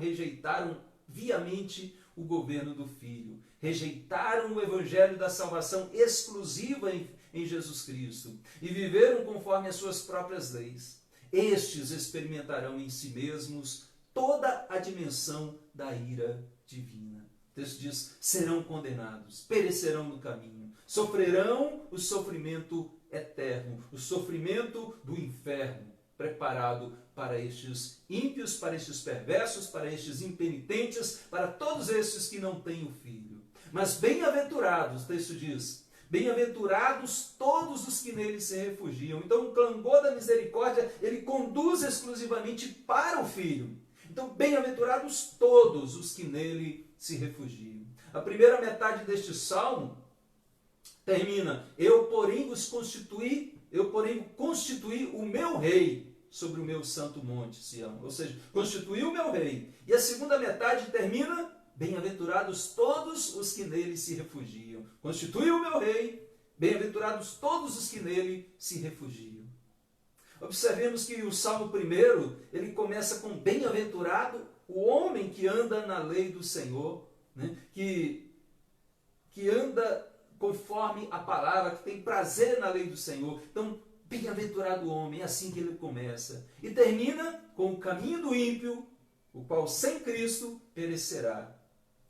viamente o governo do Filho, rejeitaram o evangelho da salvação exclusiva em Jesus Cristo e viveram conforme as suas próprias leis. Estes experimentarão em si mesmos toda a dimensão da ira divina. O texto diz, serão condenados, perecerão no caminho, sofrerão o sofrimento eterno, o sofrimento do inferno, preparado para estes ímpios, para estes perversos, para estes impenitentes, para todos estes que não têm o Filho. Mas bem-aventurados, o texto diz, bem-aventurados todos os que nele se refugiam. Então o clangor da misericórdia, ele conduz exclusivamente para o Filho. Então bem-aventurados todos os que nele se refugiam. A primeira metade deste salmo termina, eu porém constituí o meu rei sobre o meu santo monte, Sião. Ou seja, constituí o meu rei. E a segunda metade termina, bem-aventurados todos os que nele se refugiam. Constitui o meu rei, bem-aventurados todos os que nele se refugiam. Observemos que o Salmo 1, ele começa com bem-aventurado o homem que anda na lei do Senhor, né? que anda conforme a palavra, que tem prazer na lei do Senhor. Então, bem-aventurado o homem, é assim que ele começa. E termina com o caminho do ímpio, o qual sem Cristo perecerá.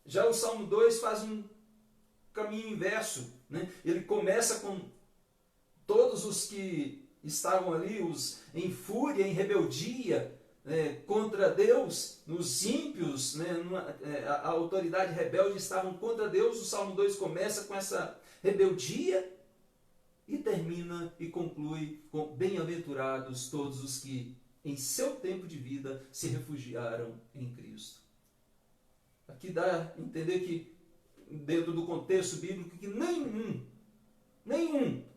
Já o Salmo 2 faz um caminho inverso, né? Ele começa com todos os que estavam ali em fúria, em rebeldia, contra Deus, os ímpios, a autoridade rebelde estavam contra Deus. O Salmo 2 começa com essa rebeldia e termina e conclui com bem-aventurados todos os que em seu tempo de vida se refugiaram em Cristo. Aqui dá a entender que, dentro do contexto bíblico, que nenhum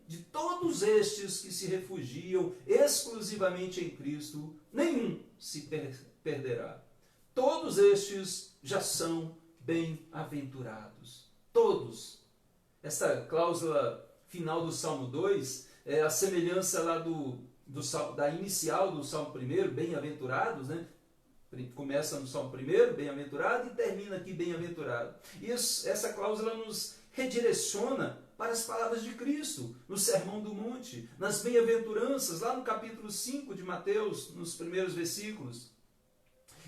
de todos estes que se refugiam exclusivamente em Cristo, nenhum se perderá. Todos estes já são bem-aventurados. Todos. Essa cláusula final do Salmo 2 é a semelhança lá da inicial do Salmo 1, bem-aventurados, né? Começa no Salmo 1, bem-aventurado, e termina aqui bem-aventurado. Essa cláusula nos redireciona para as palavras de Cristo, no Sermão do Monte, nas bem-aventuranças, lá no capítulo 5 de Mateus, nos primeiros versículos.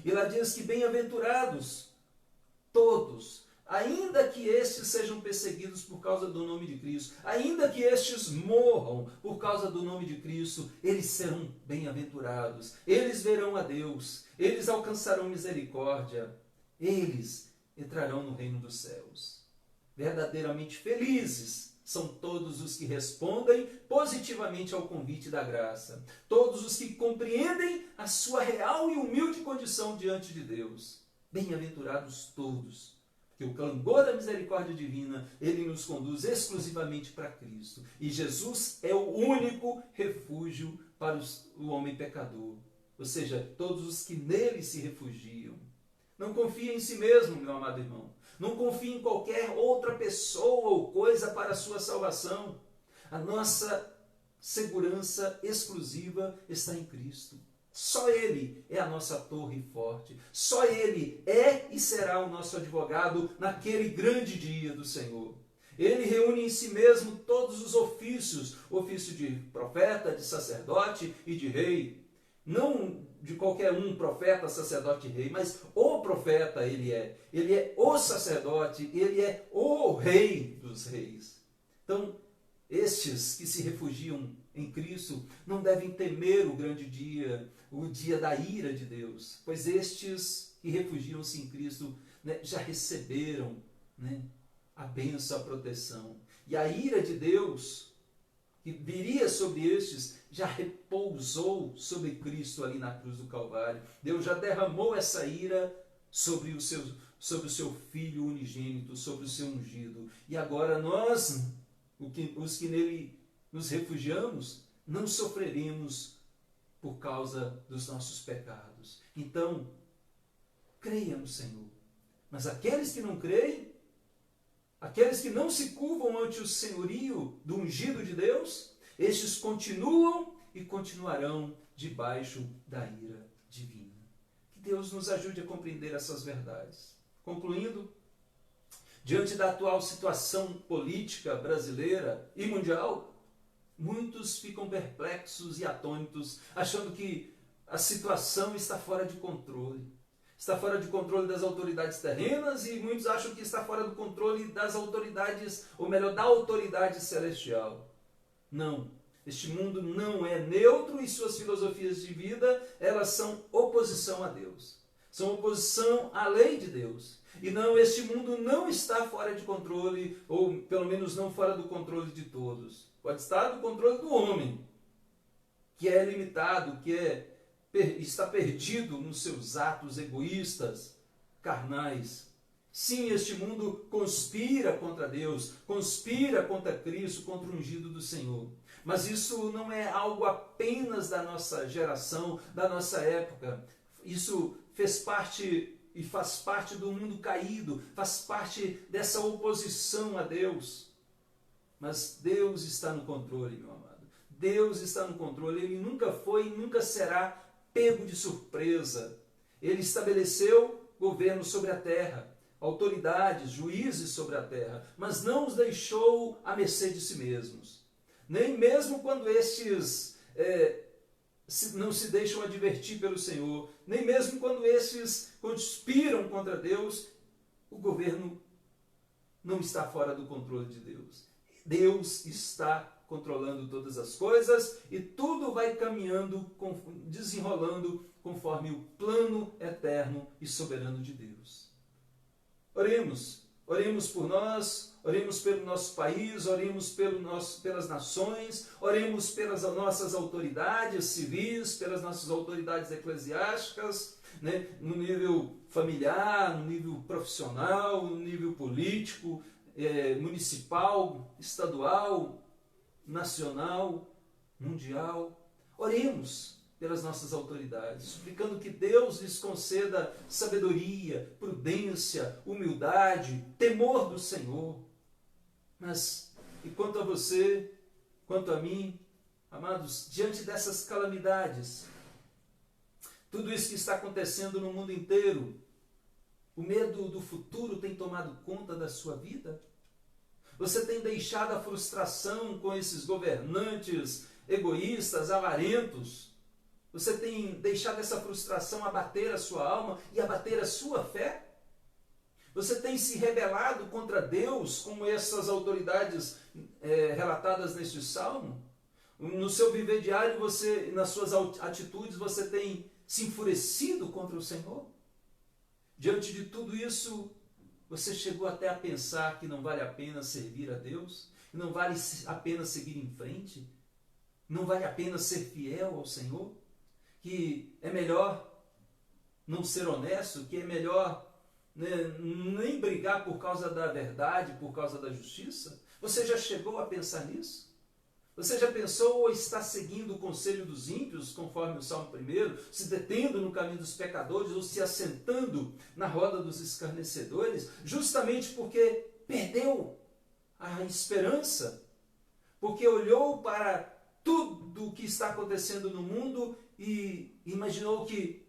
E lá diz que bem-aventurados todos, ainda que estes sejam perseguidos por causa do nome de Cristo, ainda que estes morram por causa do nome de Cristo, eles serão bem-aventurados, eles verão a Deus, eles alcançarão misericórdia, eles entrarão no reino dos céus. Verdadeiramente felizes são todos os que respondem positivamente ao convite da graça, todos os que compreendem a sua real e humilde condição diante de Deus. Bem-aventurados todos, porque o clangor da misericórdia divina, ele nos conduz exclusivamente para Cristo. E Jesus é o único refúgio para o homem pecador, ou seja, todos os que nele se refugiam. Não confie em si mesmo, meu amado irmão. Não confie em qualquer outra pessoa ou coisa para a sua salvação. A nossa segurança exclusiva está em Cristo. Só Ele é a nossa torre forte. Só Ele é e será o nosso advogado naquele grande dia do Senhor. Ele reúne em si mesmo todos os ofícios, ofício de profeta, de sacerdote e de rei. Não de qualquer um, profeta, sacerdote e rei, mas o profeta ele é o sacerdote, ele é o rei dos reis. Então, estes que se refugiam em Cristo não devem temer o grande dia, o dia da ira de Deus, pois estes que refugiam-se em Cristo, já receberam, a bênção, a proteção. E a ira de Deus, que viria sobre estes, já repousou sobre Cristo ali na cruz do Calvário. Deus já derramou essa ira sobre o seu Filho unigênito, sobre o seu ungido. E agora nós, os que nele nos refugiamos, não sofreremos por causa dos nossos pecados. Então, creia no Senhor. Mas aqueles que não creem, aqueles que não se curvam ante o senhorio do ungido de Deus, estes continuam e continuarão debaixo da ira divina. Que Deus nos ajude a compreender essas verdades. Concluindo, diante da atual situação política brasileira e mundial, muitos ficam perplexos e atônitos, achando que a situação está fora de controle. Está fora de controle das autoridades terrenas e muitos acham que está fora do controle das autoridades, ou melhor, da autoridade celestial. Não. Este mundo não é neutro e suas filosofias de vida, elas são oposição a Deus. São oposição à lei de Deus. E não, este mundo não está fora de controle, ou pelo menos não fora do controle de todos. Pode estar do controle do homem, que é limitado, está perdido nos seus atos egoístas, carnais. Sim, este mundo conspira contra Deus, conspira contra Cristo, contra o ungido do Senhor. Mas isso não é algo apenas da nossa geração, da nossa época. Isso fez parte e faz parte do mundo caído, faz parte dessa oposição a Deus. Mas Deus está no controle, meu amado. Deus está no controle. Ele nunca foi e nunca será pego de surpresa. Ele estabeleceu governo sobre a terra. autoridades, juízes sobre a terra, mas não os deixou à mercê de si mesmos. Nem mesmo quando estes não se deixam advertir pelo Senhor, nem mesmo quando estes conspiram contra Deus, o governo não está fora do controle de Deus. Deus está controlando todas as coisas e tudo vai caminhando, desenrolando conforme o plano eterno e soberano de Deus. Oremos por nós, oremos pelo nosso país, oremos pelas nações, oremos pelas nossas autoridades civis, pelas nossas autoridades eclesiásticas, né, no nível familiar, no nível profissional, no nível político, municipal, estadual, nacional, mundial. Oremos pelas nossas autoridades, suplicando que Deus lhes conceda sabedoria, prudência, humildade, temor do Senhor. Mas, e quanto a você, quanto a mim, amados, diante dessas calamidades, tudo isso que está acontecendo no mundo inteiro, o medo do futuro tem tomado conta da sua vida? Você tem deixado a frustração com esses governantes egoístas, avarentos? Você tem deixado essa frustração abater a sua alma e abater a sua fé? Você tem se rebelado contra Deus, como essas autoridades relatadas neste salmo? No seu viver diário, nas suas atitudes, você tem se enfurecido contra o Senhor? Diante de tudo isso, você chegou até a pensar que não vale a pena servir a Deus? Que não vale a pena seguir em frente? Não vale a pena ser fiel ao Senhor? Que é melhor não ser honesto? Que é melhor nem brigar por causa da verdade, por causa da justiça? Você já chegou a pensar nisso? Você já pensou ou está seguindo o conselho dos ímpios, conforme o Salmo 1, se detendo no caminho dos pecadores ou se assentando na roda dos escarnecedores, justamente porque perdeu a esperança, porque olhou para tudo o que está acontecendo no mundo e imaginou que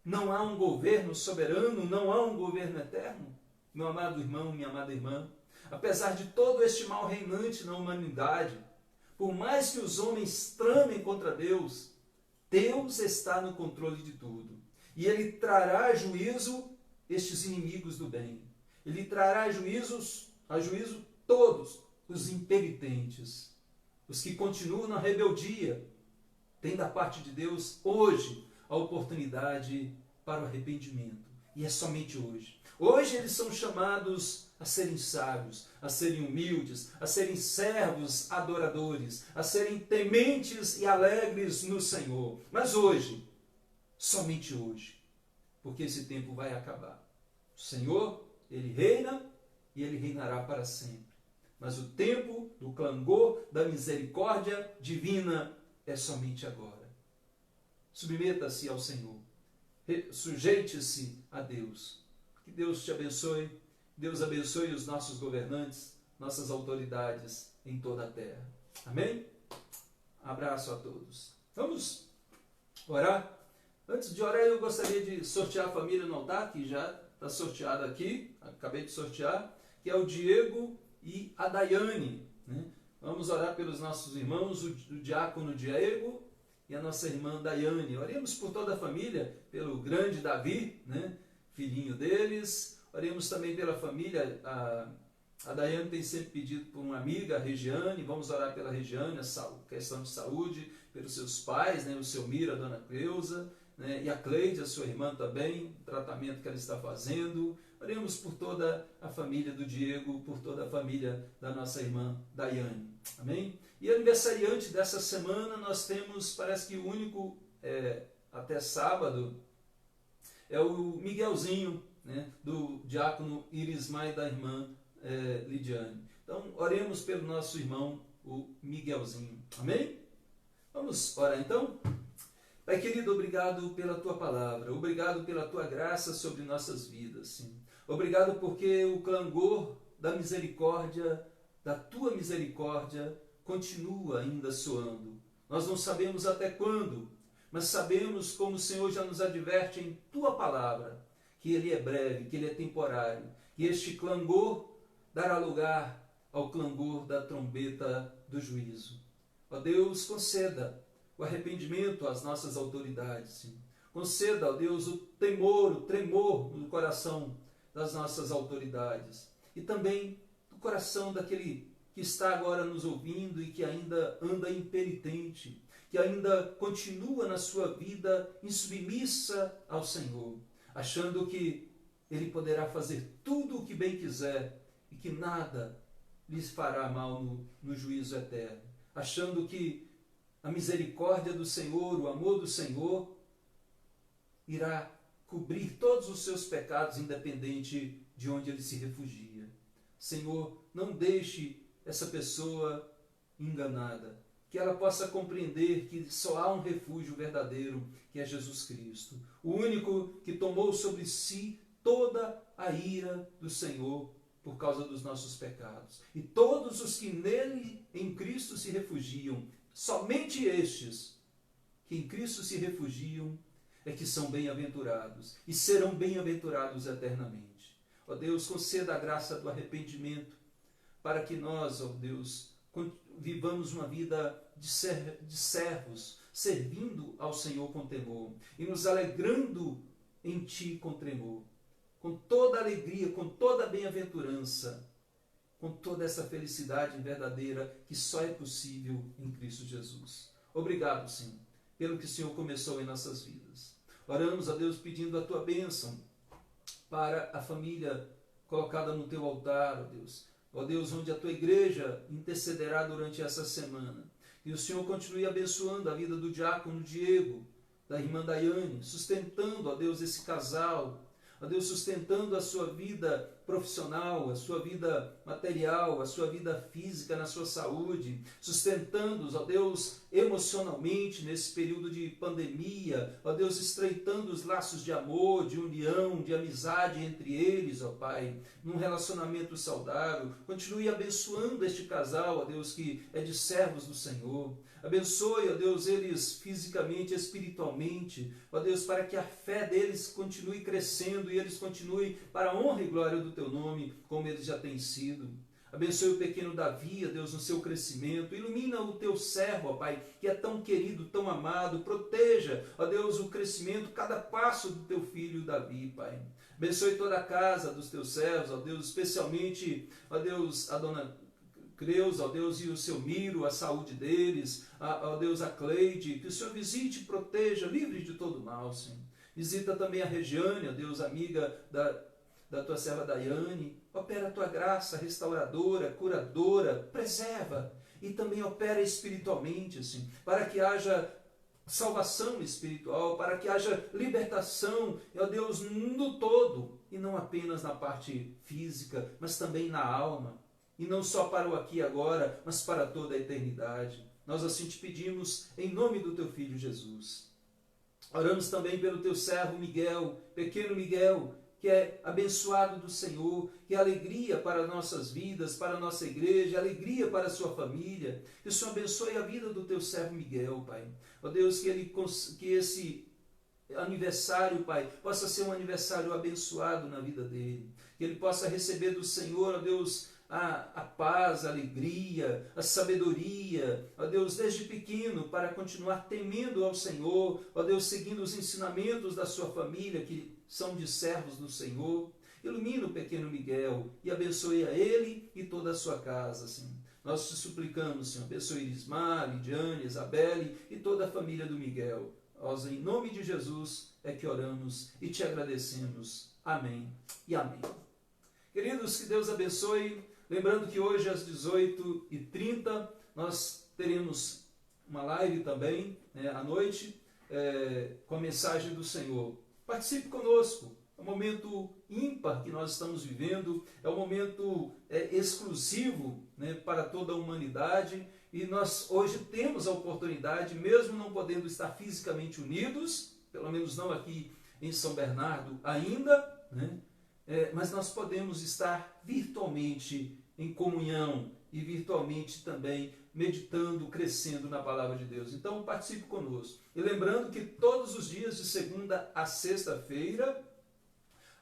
não há um governo soberano, não há um governo eterno? Meu amado irmão, minha amada irmã, apesar de todo este mal reinante na humanidade, por mais que os homens tramem contra Deus, Deus está no controle de tudo. E Ele trará a juízo estes inimigos do bem. Ele trará a juízo todos os impenitentes, os que continuam na rebeldia. Tem da parte de Deus hoje a oportunidade para o arrependimento. E é somente hoje. Hoje eles são chamados a serem sábios, a serem humildes, a serem servos adoradores, a serem tementes e alegres no Senhor. Mas hoje, somente hoje, porque esse tempo vai acabar. O Senhor, Ele reina e Ele reinará para sempre. Mas o tempo do clangor da misericórdia divina é somente agora. Submeta-se ao Senhor. Sujeite-se a Deus. Que Deus te abençoe. Deus abençoe os nossos governantes, nossas autoridades em toda a terra. Amém? Abraço a todos. Vamos orar? Antes de orar, eu gostaria de sortear a família no altar, que já está sorteada aqui. Acabei de sortear, que é o Diego e a Daiane, né? Vamos orar pelos nossos irmãos, o diácono Diego e a nossa irmã Daiane. Oremos por toda a família, pelo grande Davi, né? Filhinho deles. Oremos também pela família. A Daiane tem sempre pedido por uma amiga, a Regiane. Vamos orar pela Regiane, a questão de saúde, pelos seus pais, né? O seu Mira, a dona Cleusa, né? E a Cleide, a sua irmã também, o tratamento que ela está fazendo. Oremos por toda a família do Diego, por toda a família da nossa irmã Daiane. Amém? E aniversariante dessa semana nós temos, parece que o único até sábado, é o Miguelzinho, né, do diácono Irismai da irmã Lidiane. Então, oremos pelo nosso irmão, o Miguelzinho. Amém? Vamos orar então? Pai querido, obrigado pela Tua palavra, obrigado pela Tua graça sobre nossas vidas. Sim. Obrigado porque o clangor da misericórdia, da Tua misericórdia, continua ainda soando. Nós não sabemos até quando, mas sabemos, como o Senhor já nos adverte em Tua palavra, que ele é breve, que ele é temporário, que este clangor dará lugar ao clangor da trombeta do juízo. Ó Deus, conceda o arrependimento às nossas autoridades, Senhor. Conceda, ó Deus, o temor, o tremor no coração das nossas autoridades. E também no coração daquele que está agora nos ouvindo e que ainda anda impenitente, que ainda continua na sua vida insubmissa ao Senhor, achando que ele poderá fazer tudo o que bem quiser e que nada lhes fará mal no juízo eterno, achando que a misericórdia do Senhor, o amor do Senhor, irá cobrir todos os seus pecados, independente de onde ele se refugia. Senhor, não deixe essa pessoa enganada, que ela possa compreender que só há um refúgio verdadeiro, que é Jesus Cristo, o único que tomou sobre si toda a ira do Senhor por causa dos nossos pecados. E todos os que nele, em Cristo, se refugiam, somente estes que em Cristo se refugiam, é que são bem-aventurados e serão bem-aventurados eternamente. Ó Deus, conceda a graça do arrependimento para que nós, ó Deus, vivamos uma vida de servos, servindo ao Senhor com temor e nos alegrando em Ti com tremor, com toda alegria, com toda bem-aventurança, com toda essa felicidade verdadeira que só é possível em Cristo Jesus. Obrigado, Senhor, pelo que o Senhor começou em nossas vidas. Oramos a Deus pedindo a Tua bênção para a família colocada no Teu altar, ó Deus. Ó Deus, onde a Tua igreja intercederá durante essa semana. E o Senhor continue abençoando a vida do diácono Diego, da irmã Daiane, sustentando, ó Deus, esse casal, ó Deus, sustentando a sua vida profissional, a sua vida material, a sua vida física, na sua saúde, sustentando-os, ó Deus, emocionalmente nesse período de pandemia, ó Deus, estreitando os laços de amor, de união, de amizade entre eles, ó Pai, num relacionamento saudável. Continue abençoando este casal, ó Deus, que é de servos do Senhor. Abençoe, ó Deus, eles fisicamente, espiritualmente, ó Deus, para que a fé deles continue crescendo e eles continuem para a honra e glória do Teu nome, como eles já têm sido. Abençoe o pequeno Davi, ó Deus, no seu crescimento. Ilumina o Teu servo, ó Pai, que é tão querido, tão amado. Proteja, ó Deus, o crescimento, cada passo do Teu filho Davi, Pai. Abençoe toda a casa dos Teus servos, ó Deus, especialmente, ó Deus, a dona Creus, ó Deus, e o seu Miro, a saúde deles, ó Deus, a Cleide, que o Senhor visite, proteja, livre de todo mal, Senhor. Visita também a Regiane, ó Deus, amiga da Tua serva Daiane. Opera a Tua graça restauradora, curadora, preserva e também opera espiritualmente, assim, para que haja salvação espiritual, para que haja libertação, ó Deus, no todo, e não apenas na parte física, mas também na alma. E não só para o aqui e agora, mas para toda a eternidade. Nós assim te pedimos em nome do Teu Filho Jesus. Oramos também pelo Teu servo Miguel, pequeno Miguel, que é abençoado do Senhor, que é alegria para nossas vidas, para a nossa igreja, alegria para a sua família. Que o Senhor abençoe a vida do Teu servo Miguel, Pai. Ó Deus, que esse aniversário, Pai, possa ser um aniversário abençoado na vida dele. Que ele possa receber do Senhor, ó Deus, a paz, a alegria, a sabedoria, ó Deus, desde pequeno, para continuar temendo ao Senhor, ó Deus, seguindo os ensinamentos da sua família, que são de servos do Senhor. Ilumina o pequeno Miguel e abençoe a ele e toda a sua casa, Senhor. Nós te suplicamos, Senhor, abençoe Irismar, Lidiane, Isabelle e toda a família do Miguel. Nós, em nome de Jesus, é que oramos e te agradecemos. Amém e amém. Queridos, que Deus abençoe. Lembrando que hoje às 18h30 nós teremos uma live também, à noite, com a mensagem do Senhor. Participe conosco, é um momento ímpar que nós estamos vivendo, é um momento exclusivo, para toda a humanidade, e nós hoje temos a oportunidade, mesmo não podendo estar fisicamente unidos, pelo menos não aqui em São Bernardo ainda, mas nós podemos estar virtualmente em comunhão e virtualmente também meditando, crescendo na palavra de Deus. Então participe conosco. E lembrando que todos os dias de segunda a sexta-feira,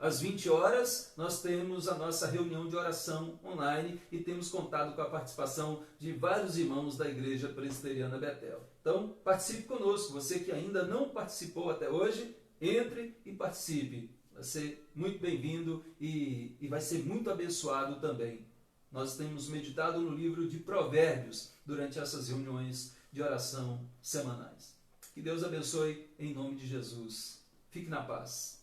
às 20 horas, nós temos a nossa reunião de oração online e temos contado com a participação de vários irmãos da Igreja Presbiteriana Betel. Então, participe conosco. Você que ainda não participou até hoje, entre e participe. Vai ser muito bem-vindo e vai ser muito abençoado também. Nós temos meditado no livro de Provérbios durante essas reuniões de oração semanais. Que Deus abençoe em nome de Jesus. Fique na paz.